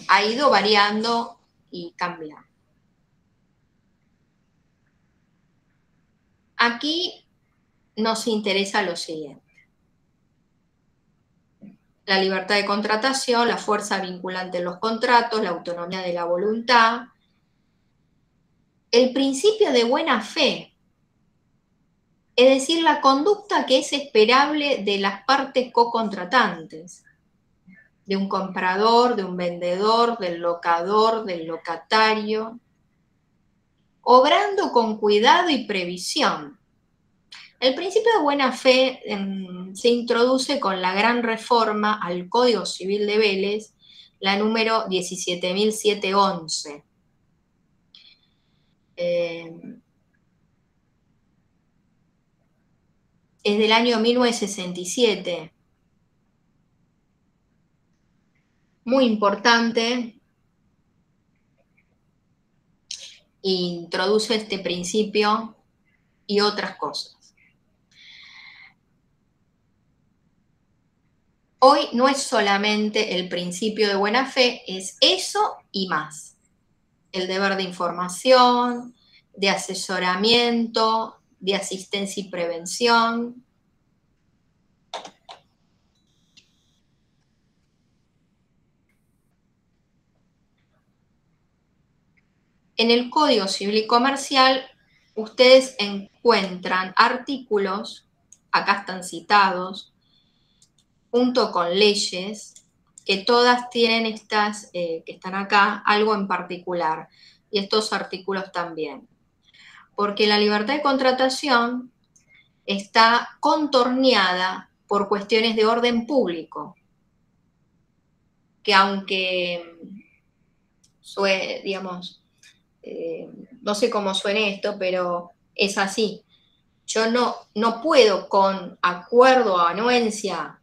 ha ido variando y cambiando. Aquí nos interesa lo siguiente: la libertad de contratación, la fuerza vinculante en los contratos, la autonomía de la voluntad, el principio de buena fe, es decir, la conducta que es esperable de las partes co-contratantes, de un comprador, de un vendedor, del locador, del locatario, obrando con cuidado y previsión. El principio de buena fe se introduce con la gran reforma al Código Civil de Vélez, la número 17.711. Es del año 1967. Muy importante. Introduce este principio y otras cosas. Hoy no es solamente el principio de buena fe, es eso y más. El deber de información, de asesoramiento, de asistencia y prevención. En el Código Civil y Comercial, ustedes encuentran artículos, acá están citados, junto con leyes, que todas tienen estas, que están acá, algo en particular, y estos artículos también. Porque la libertad de contratación está contorneada por cuestiones de orden público, que aunque digamos, no sé cómo suene esto, pero es así. Yo no puedo, con acuerdo o anuencia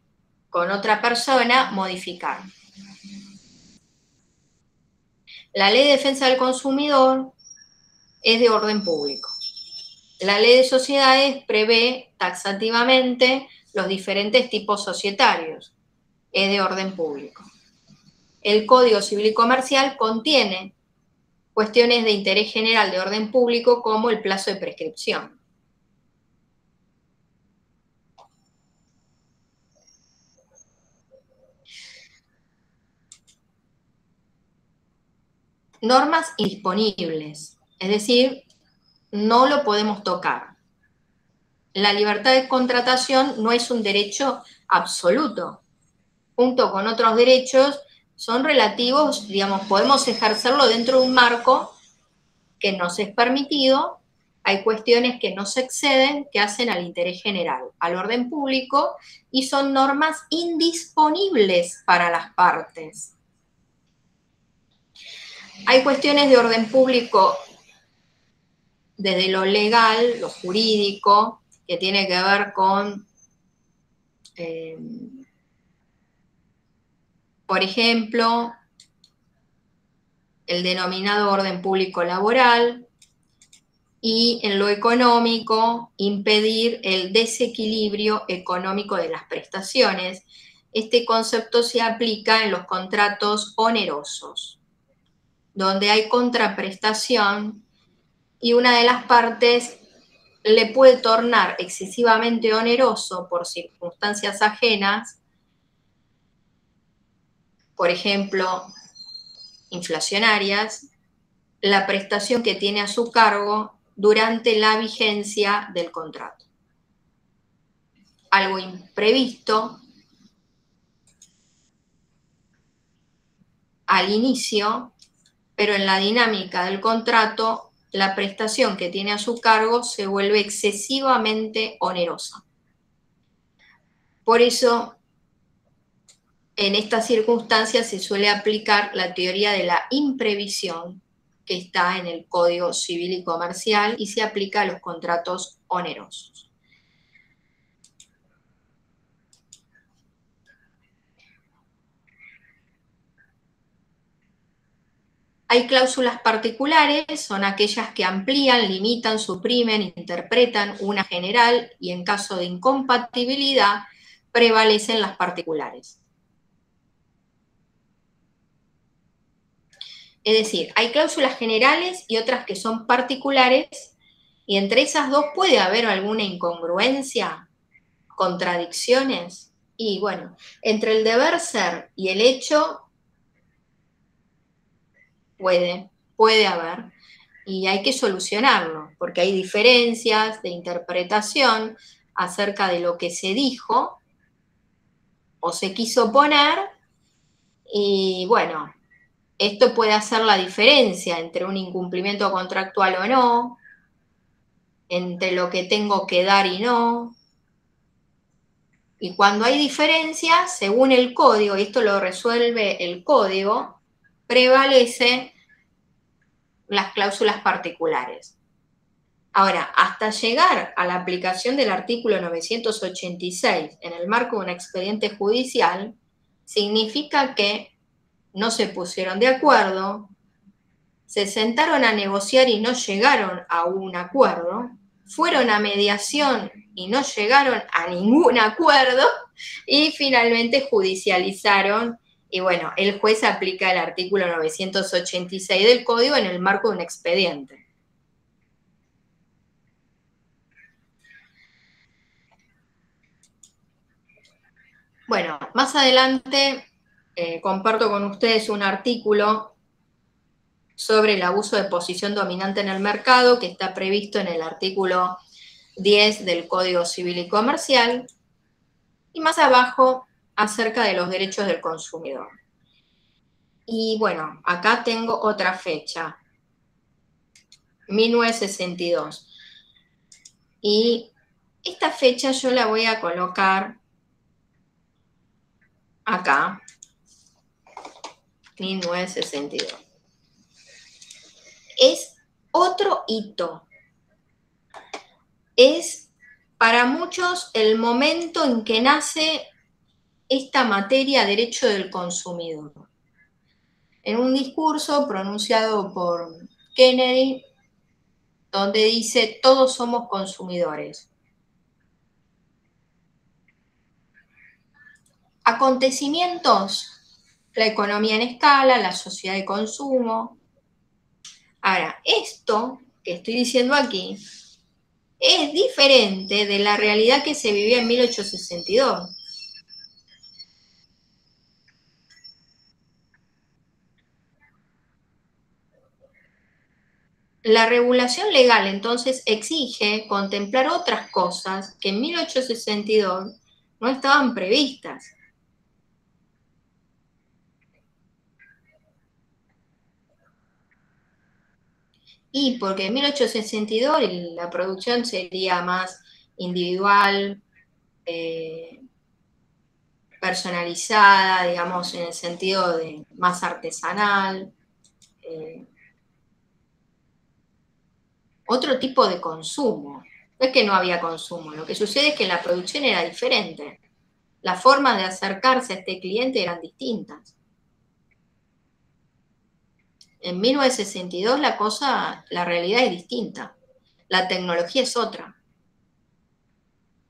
con otra persona, modificar. La Ley de Defensa del Consumidor es de orden público. La Ley de Sociedades prevé taxativamente los diferentes tipos societarios, es de orden público. El Código Civil y Comercial contiene cuestiones de interés general de orden público como el plazo de prescripción. Normas indisponibles, es decir, no lo podemos tocar. La libertad de contratación no es un derecho absoluto. Junto con otros derechos, son relativos, digamos, podemos ejercerlo dentro de un marco que nos es permitido. Hay cuestiones que no se exceden, que hacen al interés general, al orden público, y son normas indisponibles para las partes. Hay cuestiones de orden público desde lo legal, lo jurídico, que tiene que ver con, por ejemplo, el denominado orden público laboral, y en lo económico, impedir el desequilibrio económico de las prestaciones. Este concepto se aplica en los contratos onerosos, donde hay contraprestación y una de las partes le puede tornar excesivamente oneroso por circunstancias ajenas, por ejemplo, inflacionarias, la prestación que tiene a su cargo durante la vigencia del contrato. Algo imprevisto al inicio, pero en la dinámica del contrato, la prestación que tiene a su cargo se vuelve excesivamente onerosa. Por eso, en estas circunstancias se suele aplicar la teoría de la imprevisión, que está en el Código Civil y Comercial y se aplica a los contratos onerosos. Hay cláusulas particulares, son aquellas que amplían, limitan, suprimen, interpretan una general y en caso de incompatibilidad prevalecen las particulares. Es decir, hay cláusulas generales y otras que son particulares, y entre esas dos puede haber alguna incongruencia, contradicciones, y bueno, entre el deber ser y el hecho puede haber, y hay que solucionarlo, porque hay diferencias de interpretación acerca de lo que se dijo o se quiso poner, y bueno, esto puede hacer la diferencia entre un incumplimiento contractual o no, entre lo que tengo que dar y no. Y cuando hay diferencias, según el código, y esto lo resuelve el código, prevalece las cláusulas particulares. Ahora, hasta llegar a la aplicación del artículo 986 en el marco de un expediente judicial, significa que no se pusieron de acuerdo, se sentaron a negociar y no llegaron a un acuerdo, fueron a mediación y no llegaron a ningún acuerdo, y finalmente judicializaron, y bueno, el juez aplica el artículo 986 del Código en el marco de un expediente. Bueno, más adelante comparto con ustedes un artículo sobre el abuso de posición dominante en el mercado que está previsto en el artículo 10 del Código Civil y Comercial, y más abajo acerca de los derechos del consumidor. Y bueno, acá tengo otra fecha, 1962. Y esta fecha yo la voy a colocar acá, 1962. Es otro hito. Es para muchos el momento en que nace esta materia, derecho del consumidor. En un discurso pronunciado por Kennedy, donde dice: todos somos consumidores. Acontecimientos: la economía en escala, la sociedad de consumo. Ahora, esto que estoy diciendo aquí es diferente de la realidad que se vivía en 1862. La regulación legal entonces exige contemplar otras cosas que en 1862 no estaban previstas. Y porque en 1862 la producción sería más individual, personalizada, digamos, en el sentido de más artesanal, otro tipo de consumo. No es que no había consumo, lo que sucede es que la producción era diferente. Las formas de acercarse a este cliente eran distintas. En 1962 la realidad es distinta. La tecnología es otra.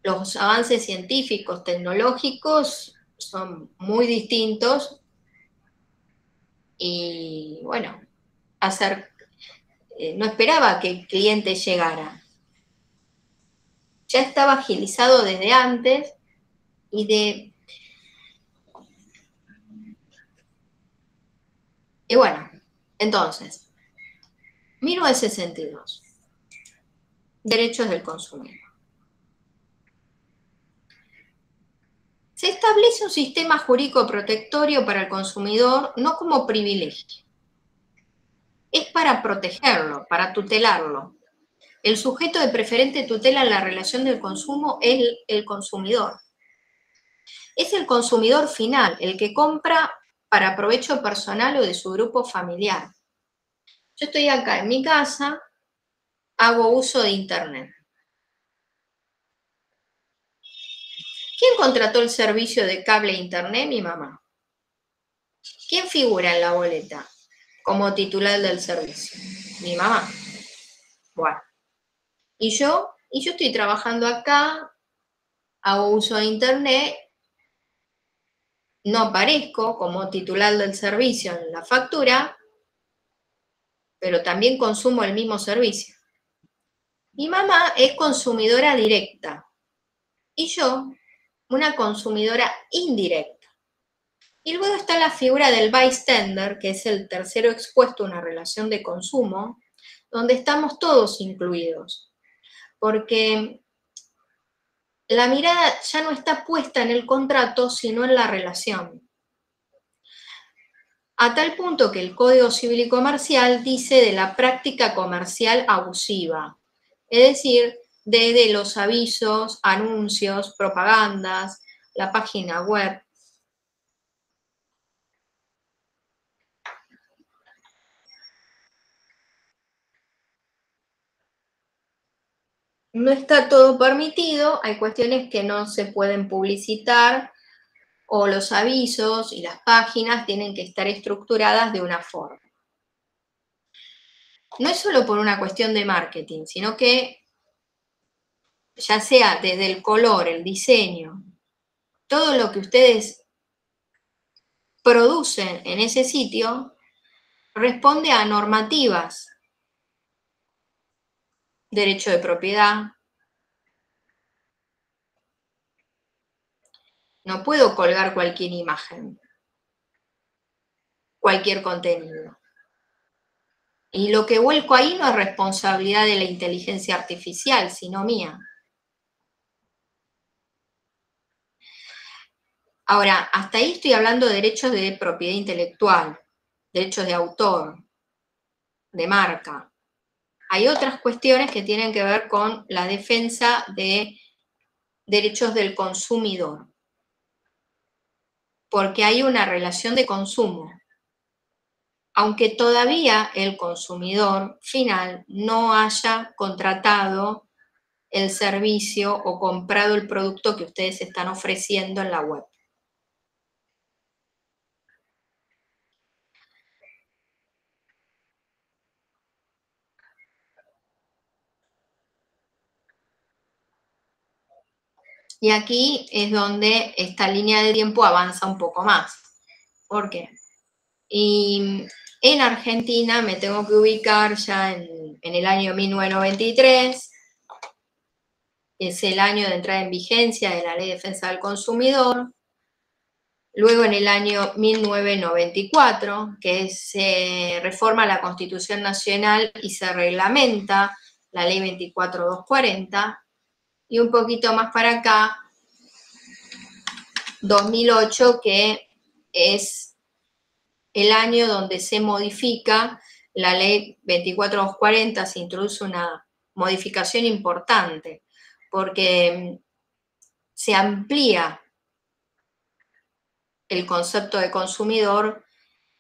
Los avances científicos, tecnológicos son muy distintos y, bueno, no esperaba que el cliente llegara. Ya estaba agilizado desde antes y bueno, entonces, 1962, derechos del consumidor. Se establece un sistema jurídico protectorio para el consumidor, no como privilegio. Es para protegerlo, para tutelarlo. El sujeto de preferente tutela en la relación del consumo es el consumidor. Es el consumidor final, el que compra para provecho personal o de su grupo familiar. Yo estoy acá en mi casa, hago uso de Internet. ¿Quién contrató el servicio de cable e Internet? Mi mamá. ¿Quién figura en la boleta? como titular del servicio? Mi mamá. Bueno. Y yo estoy trabajando acá, hago uso de internet, no aparezco como titular del servicio en la factura, pero también consumo el mismo servicio. Mi mamá es consumidora directa y yo una consumidora indirecta. Y luego está la figura del bystander, que es el tercero expuesto a una relación de consumo, donde estamos todos incluidos. Porque la mirada ya no está puesta en el contrato, sino en la relación. A tal punto que el Código Civil y Comercial dice de la práctica comercial abusiva, es decir, desde los avisos, anuncios, propagandas, la página web. No está todo permitido, hay cuestiones que no se pueden publicitar, o los avisos y las páginas tienen que estar estructuradas de una forma. No es solo por una cuestión de marketing, sino que ya sea desde el color, el diseño, todo lo que ustedes producen en ese sitio responde a normativas, derecho de propiedad. No puedo colgar cualquier imagen, cualquier contenido. Y lo que vuelco ahí no es responsabilidad de la inteligencia artificial, sino mía. Ahora, hasta ahí estoy hablando de derechos de propiedad intelectual, derechos de autor, de marca. Hay otras cuestiones que tienen que ver con la defensa de derechos del consumidor, porque hay una relación de consumo. Aunque todavía el consumidor final no haya contratado el servicio o comprado el producto que ustedes están ofreciendo en la web. Y aquí es donde esta línea de tiempo avanza un poco más. ¿Por qué? Y en Argentina me tengo que ubicar ya en el año 1993, es el año de entrada en vigencia de la Ley de Defensa del Consumidor. Luego en el año 1994, que se reforma la Constitución Nacional y se reglamenta la Ley 24240, y un poquito más para acá, 2008, que es el año donde se modifica la Ley 24240, se introduce una modificación importante, porque se amplía el concepto de consumidor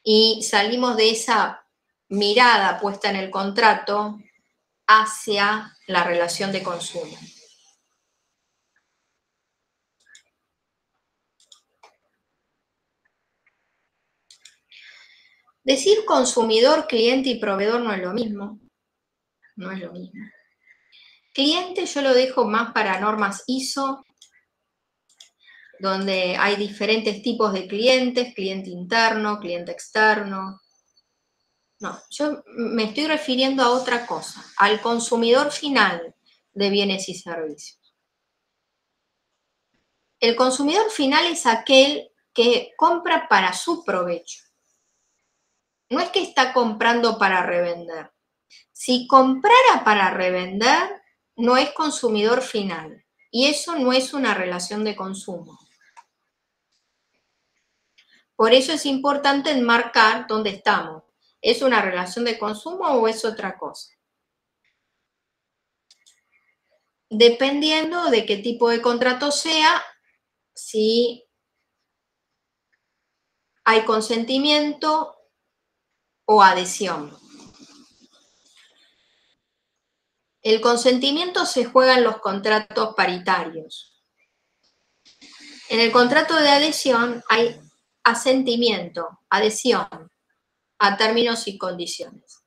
y salimos de esa mirada puesta en el contrato hacia la relación de consumo. Decir consumidor, cliente y proveedor no es lo mismo. No es lo mismo. Cliente yo lo dejo más para normas ISO, donde hay diferentes tipos de clientes, cliente interno, cliente externo. No, yo me estoy refiriendo a otra cosa, al consumidor final de bienes y servicios. El consumidor final es aquel que compra para su provecho. No es que está comprando para revender. Si comprara para revender, no es consumidor final. Y eso no es una relación de consumo. Por eso es importante enmarcar dónde estamos. ¿Es una relación de consumo o es otra cosa? Dependiendo de qué tipo de contrato sea, si hay consentimiento o adhesión. El consentimiento se juega en los contratos paritarios. En el contrato de adhesión hay asentimiento, adhesión. a términos y condiciones.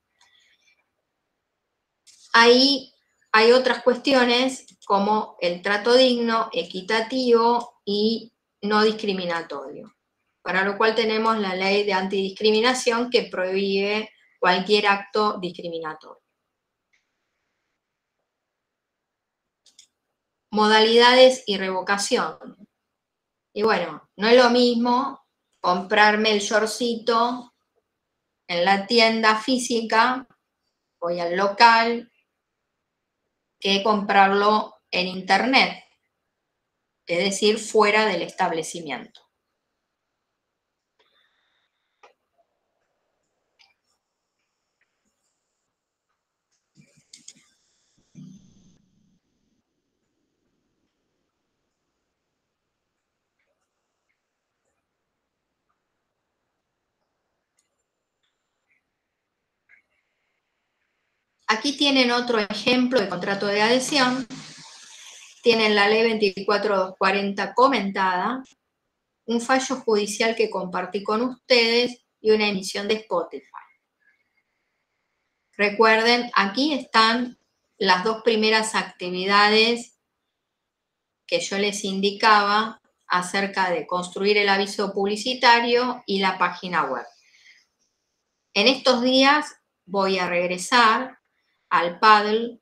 Ahí hay otras cuestiones como el trato digno, equitativo y no discriminatorio, para lo cual tenemos la ley de antidiscriminación que prohíbe cualquier acto discriminatorio. Modalidades y revocación. Y bueno, no es lo mismo comprarme el shortcito en la tienda física, voy al local, que comprarlo en internet, es decir, fuera del establecimiento. Aquí tienen otro ejemplo de contrato de adhesión. Tienen la ley 24240 comentada, un fallo judicial que compartí con ustedes y una emisión de Spotify. Recuerden, aquí están las dos primeras actividades que yo les indicaba acerca de construir el aviso publicitario y la página web. En estos días voy a regresar al Paddle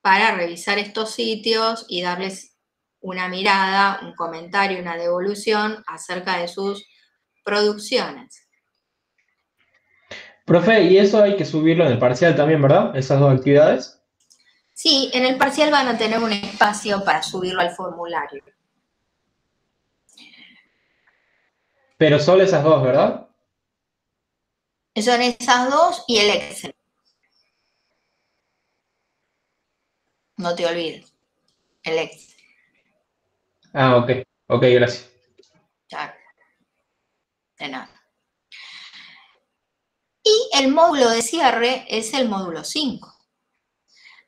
para revisar estos sitios y darles una mirada, un comentario, una devolución acerca de sus producciones. Profe, y eso hay que subirlo en el parcial también, ¿verdad? Esas dos actividades. Sí, en el parcial van a tener un espacio para subirlo al formulario. Pero solo esas dos, ¿verdad? Son esas dos y el Excel. No te olvides, el Excel. Ah, ok. Ok, gracias. Ya, de nada. Y el módulo de cierre es el módulo 5,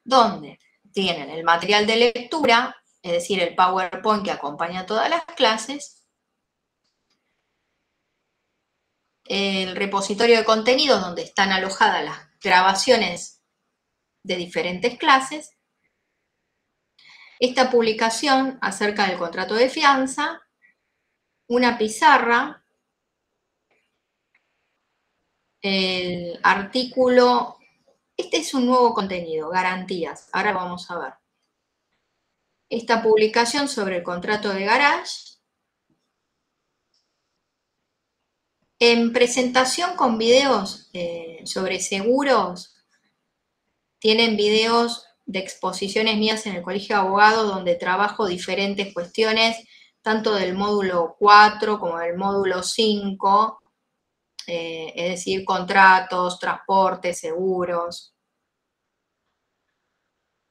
donde tienen el material de lectura, es decir, el PowerPoint que acompaña todas las clases, el repositorio de contenidos donde están alojadas las grabaciones de diferentes clases, esta publicación acerca del contrato de fianza, una pizarra, el artículo, este es un nuevo contenido, garantías, ahora vamos a ver. Esta publicación sobre el contrato de garage, en presentación con videos sobre seguros, tienen videos de exposiciones mías en el Colegio de Abogados donde trabajo diferentes cuestiones, tanto del módulo 4 como del módulo 5, es decir, contratos, transportes, seguros.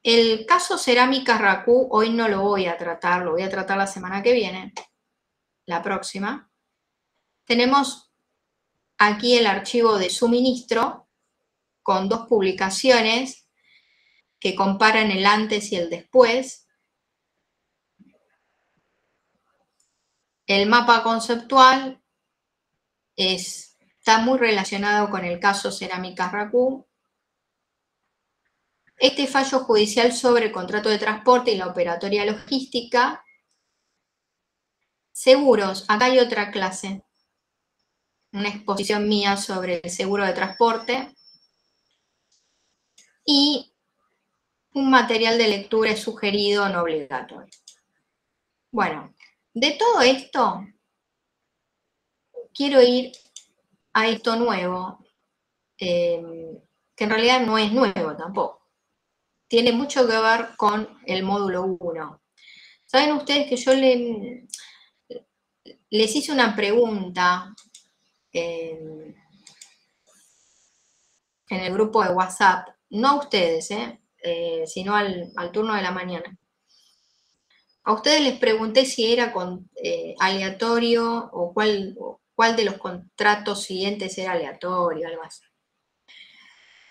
El caso Cerámicas Racú hoy no lo voy a tratar, lo voy a tratar la semana que viene, la próxima. Tenemos aquí el archivo de suministro con dos publicaciones que comparan el antes y el después. El mapa conceptual está muy relacionado con el caso Cerámicas Racú. Este fallo judicial sobre el contrato de transporte y la operatoria logística. Seguros, acá hay otra clase, una exposición mía sobre el seguro de transporte. Y un material de lectura es sugerido, no obligatorio. Bueno, de todo esto, quiero ir a esto nuevo, que en realidad no es nuevo tampoco. Tiene mucho que ver con el módulo 1. Saben ustedes que yo les hice una pregunta en el grupo de WhatsApp, no a ustedes, sino al turno de la mañana. A ustedes les pregunté si era aleatorio o cuál de los contratos siguientes era aleatorio, algo así.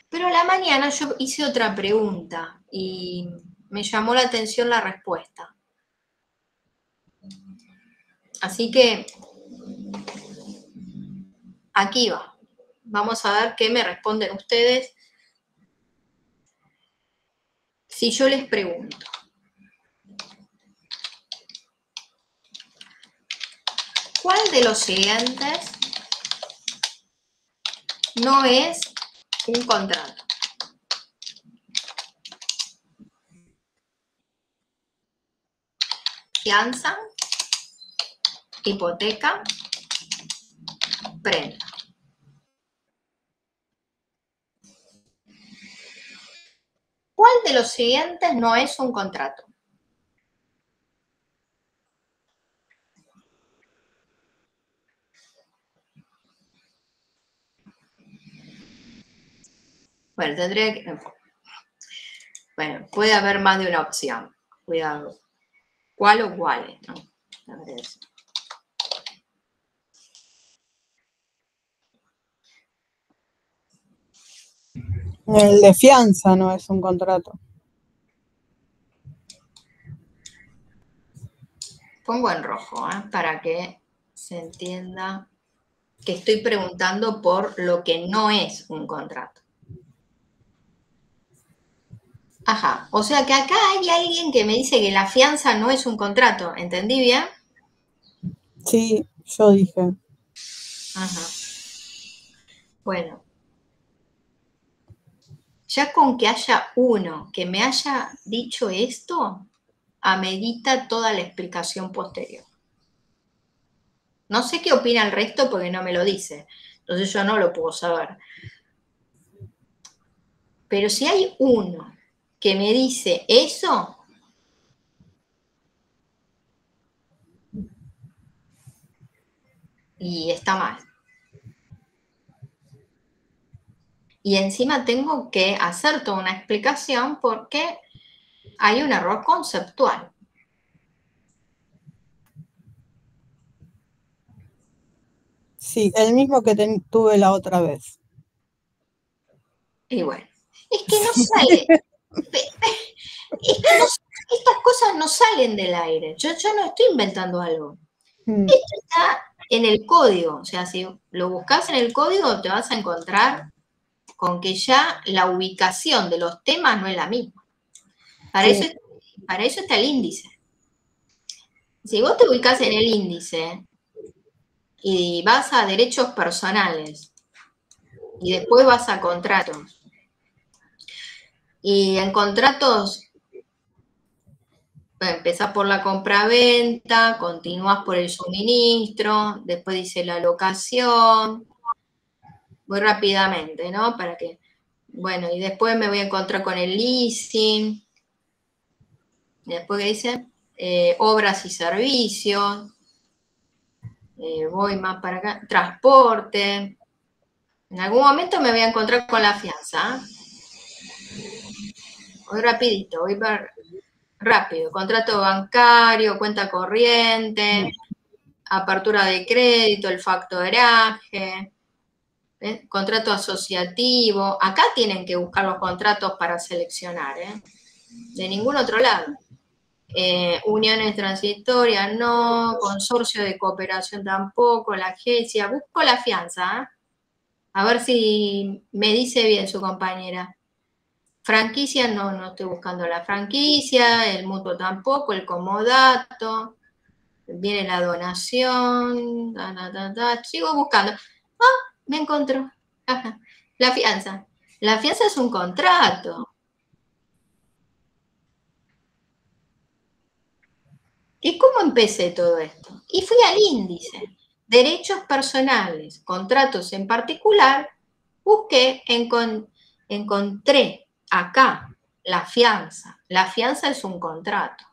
Pero a la mañana yo hice otra pregunta y me llamó la atención la respuesta. Así que aquí va. Vamos a ver qué me responden ustedes. Si yo les pregunto, ¿cuál de los siguientes no es un contrato? Fianza, hipoteca, prenda. ¿Cuál de los siguientes no es un contrato? Bueno, tendría que... Bueno, puede haber más de una opción. Cuidado. ¿Cuál o cuáles? ¿No? A ver eso. El de fianza no es un contrato. Pongo en rojo, para que se entienda que estoy preguntando por lo que no es un contrato. Ajá, o sea que acá hay alguien que me dice que la fianza no es un contrato, ¿entendí bien? Sí, yo dije. Ajá. Bueno, ya con que haya uno que me haya dicho esto, amerita toda la explicación posterior. No sé qué opina el resto porque no me lo dice, entonces yo no lo puedo saber. Pero si hay uno que me dice eso, y está mal. Y encima tengo que hacer toda una explicación porque hay un error conceptual. Sí, el mismo que tuve la otra vez. Y bueno, es que no sale. Es que estas cosas no salen del aire. Yo no estoy inventando algo. Esto está en el código. O sea, si lo buscas en el código, te vas a encontrar con que ya la ubicación de los temas no es la misma. Para eso está el índice. Si vos te ubicás en el índice y vas a derechos personales y después vas a contratos, y en contratos empezás por la compraventa, continúas por el suministro, después dice la locación, muy rápidamente, ¿no? Para que, bueno, y después me voy a encontrar con el leasing, y después que dice obras y servicios, voy más para acá, transporte, en algún momento me voy a encontrar con la fianza, voy rapidito, voy rápido, contrato bancario, cuenta corriente, apertura de crédito, el factoraje, contrato asociativo. Acá tienen que buscar los contratos para seleccionar, de ningún otro lado. Uniones transitorias, no. Consorcio de cooperación tampoco. La agencia. Busco la fianza, a ver si me dice bien su compañera. Franquicia, no estoy buscando la franquicia. El mutuo tampoco. El comodato. Viene la donación, sigo buscando. Ah, me encontró. Ajá. La fianza. La fianza es un contrato. ¿Y cómo empecé todo esto? Y fui al índice. Derechos personales, contratos en particular, busqué, encontré acá la fianza. La fianza es un contrato.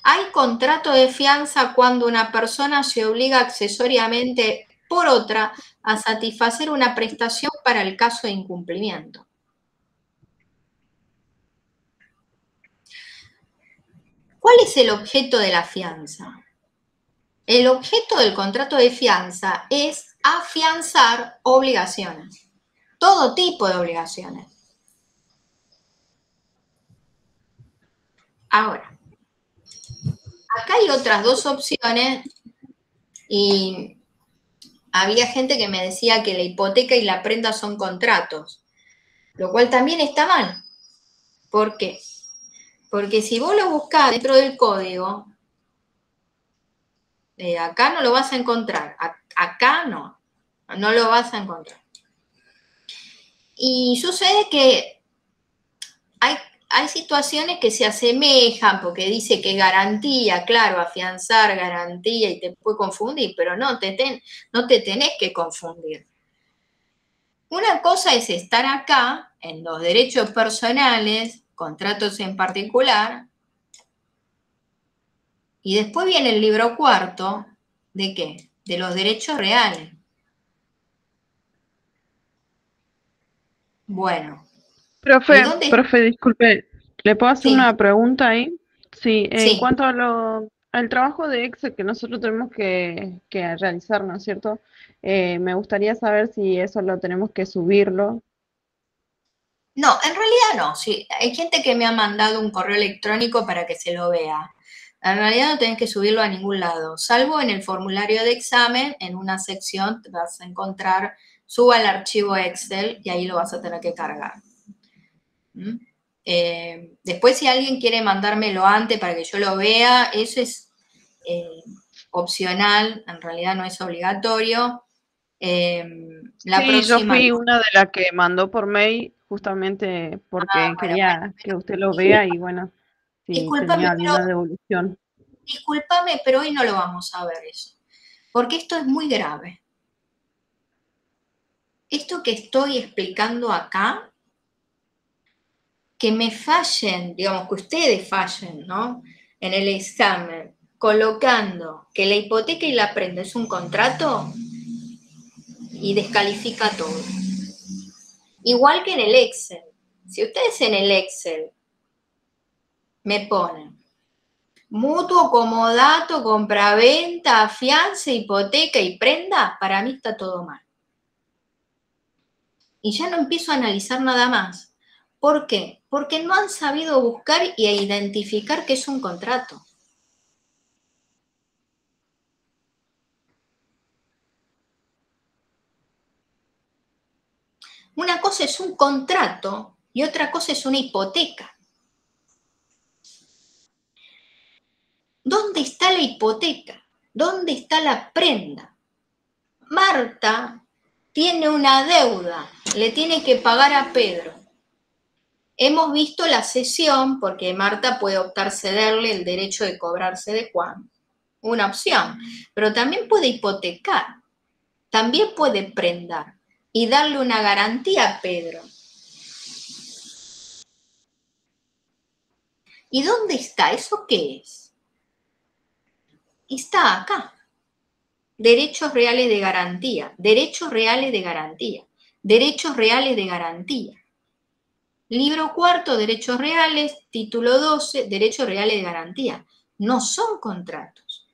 Hay contrato de fianza cuando una persona se obliga accesoriamente por otra a satisfacer una prestación para el caso de incumplimiento. ¿Cuál es el objeto de la fianza? El objeto del contrato de fianza es afianzar obligaciones, todo tipo de obligaciones. Ahora, acá hay otras dos opciones y había gente que me decía que la hipoteca y la prenda son contratos, lo cual también está mal. ¿Por qué? Porque si vos lo buscás dentro del código, acá no lo vas a encontrar, acá no lo vas a encontrar. Y sucede que hay situaciones que se asemejan, porque dice que garantía, claro, afianzar garantía y te puede confundir, pero no te tenés que confundir. Una cosa es estar acá, en los derechos personales, contratos en particular, y después viene el libro cuarto, ¿de qué? De los derechos reales. Bueno. Profe, disculpe, ¿le puedo hacer Sí, una pregunta ahí? Sí, en sí. cuanto al trabajo de Excel que nosotros tenemos que realizar, ¿no es cierto? Me gustaría saber si eso lo tenemos que subirlo. No, en realidad no. Sí, hay gente que me ha mandado un correo electrónico para que se lo vea. En realidad no tenés que subirlo a ningún lado, salvo en el formulario de examen, en una sección te vas a encontrar, suba el archivo Excel y ahí lo vas a tener que cargar. ¿Mm? Después si alguien quiere mandármelo antes para que yo lo vea, eso es opcional, en realidad no es obligatorio. La Sí, yo próxima... fui una de las que mandó por mail justamente porque Bueno, quería que usted lo vea y bueno, si discúlpame, tenía pero alguna devolución. discúlpame, pero hoy no lo vamos a ver eso, porque esto es muy grave. Esto que estoy explicando acá, que me fallen, digamos que ustedes fallen, ¿no? En el examen, colocando que la hipoteca y la prenda es un contrato y descalifica todo. Igual que en el Excel. Si ustedes en el Excel me ponen mutuo, comodato, compraventa, fianza, hipoteca y prenda, para mí está todo mal. Y ya no empiezo a analizar nada más. ¿Por qué? Porque no han sabido buscar y identificar qué es un contrato. Una cosa es un contrato y otra cosa es una hipoteca. ¿Dónde está la hipoteca? ¿Dónde está la prenda? Marta tiene una deuda, le tiene que pagar a Pedro. Hemos visto la cesión, porque Marta puede optar cederle el derecho de cobrarse de Juan. Una opción, pero también puede hipotecar, también puede prendar y darle una garantía a Pedro. ¿Y dónde está? ¿Eso qué es? Está acá. Derechos reales de garantía, derechos reales de garantía, derechos reales de garantía. Libro cuarto, derechos reales, título 12, derechos reales de garantía. No son contratos.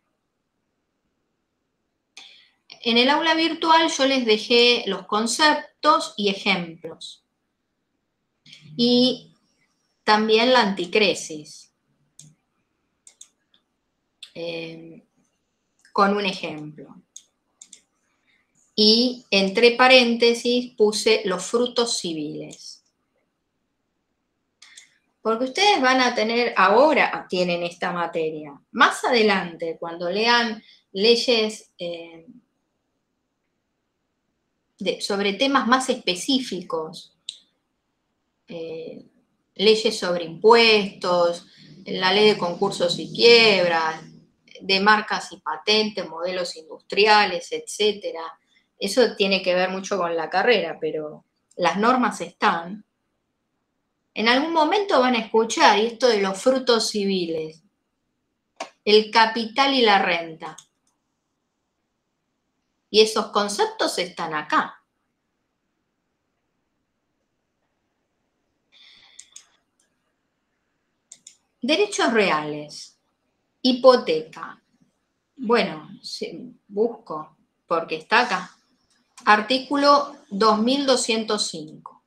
En el aula virtual yo les dejé los conceptos y ejemplos. Y también la anticresis. Con un ejemplo. Y entre paréntesis puse los frutos civiles. Porque ustedes van a tener, ahora tienen esta materia. Más adelante, cuando lean leyes sobre temas más específicos, leyes sobre impuestos, la ley de concursos y quiebras, de marcas y patentes, modelos industriales, etcétera. Eso tiene que ver mucho con la carrera, pero las normas están. En algún momento van a escuchar esto de los frutos civiles, el capital y la renta. Y esos conceptos están acá. Derechos reales, hipoteca. Bueno, busco, porque está acá. Artículo 2205.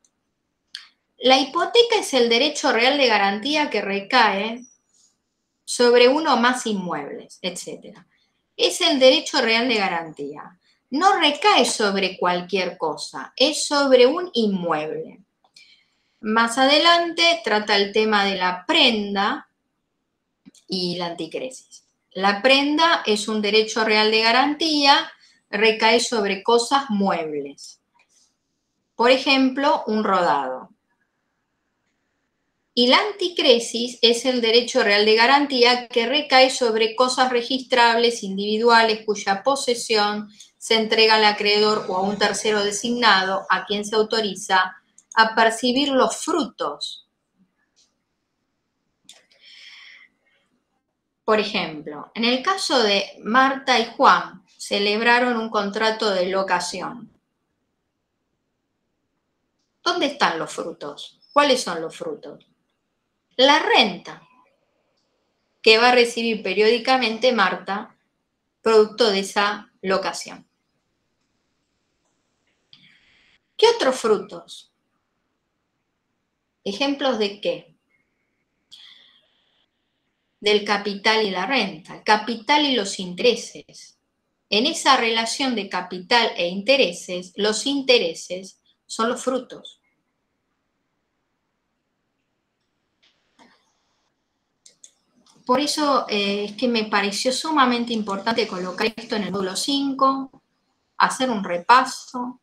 La hipoteca es el derecho real de garantía que recae sobre uno o más inmuebles, etc. Es el derecho real de garantía. no recae sobre cualquier cosa, es sobre un inmueble. Más adelante trata el tema de la prenda y la anticresis. La prenda es un derecho real de garantía, recae sobre cosas muebles. Por ejemplo, un rodado. Y la anticresis es el derecho real de garantía que recae sobre cosas registrables individuales cuya posesión se entrega al acreedor o a un tercero designado a quien se autoriza a percibir los frutos. Por ejemplo, en el caso de Marta y Juan, celebraron un contrato de locación. ¿Dónde están los frutos? ¿Cuáles son los frutos? La renta que va a recibir periódicamente Marta, producto de esa locación. ¿Qué otros frutos? ¿Ejemplos de qué? Del capital y la renta, el capital y los intereses. En esa relación de capital e intereses, los intereses son los frutos. Por eso es que me pareció sumamente importante colocar esto en el módulo 5, hacer un repaso.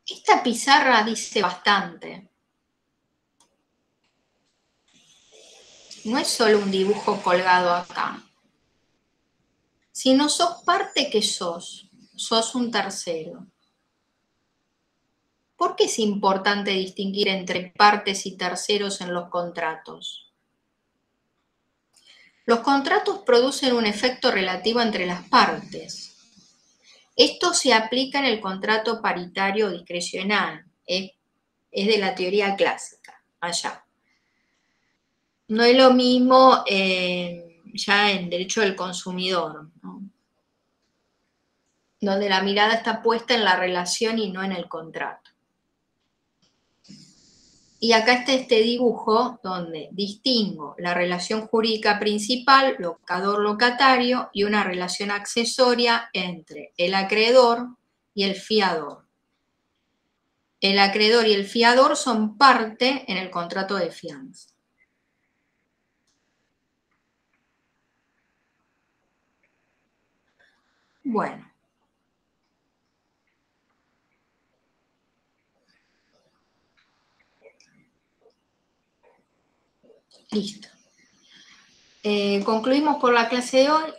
Esta pizarra dice bastante. No es solo un dibujo colgado acá. Si no sos parte que sos un tercero. ¿Por qué es importante distinguir entre partes y terceros en los contratos? Los contratos producen un efecto relativo entre las partes. Esto se aplica en el contrato paritario discrecional. Es de la teoría clásica, allá. No es lo mismo ya en derecho del consumidor, ¿no? Donde la mirada está puesta en la relación y no en el contrato. Y acá está este dibujo donde distingo la relación jurídica principal, locador-locatario, y una relación accesoria entre el acreedor y el fiador. El acreedor y el fiador son parte en el contrato de fianza. Bueno. Listo. Concluimos por la clase de hoy.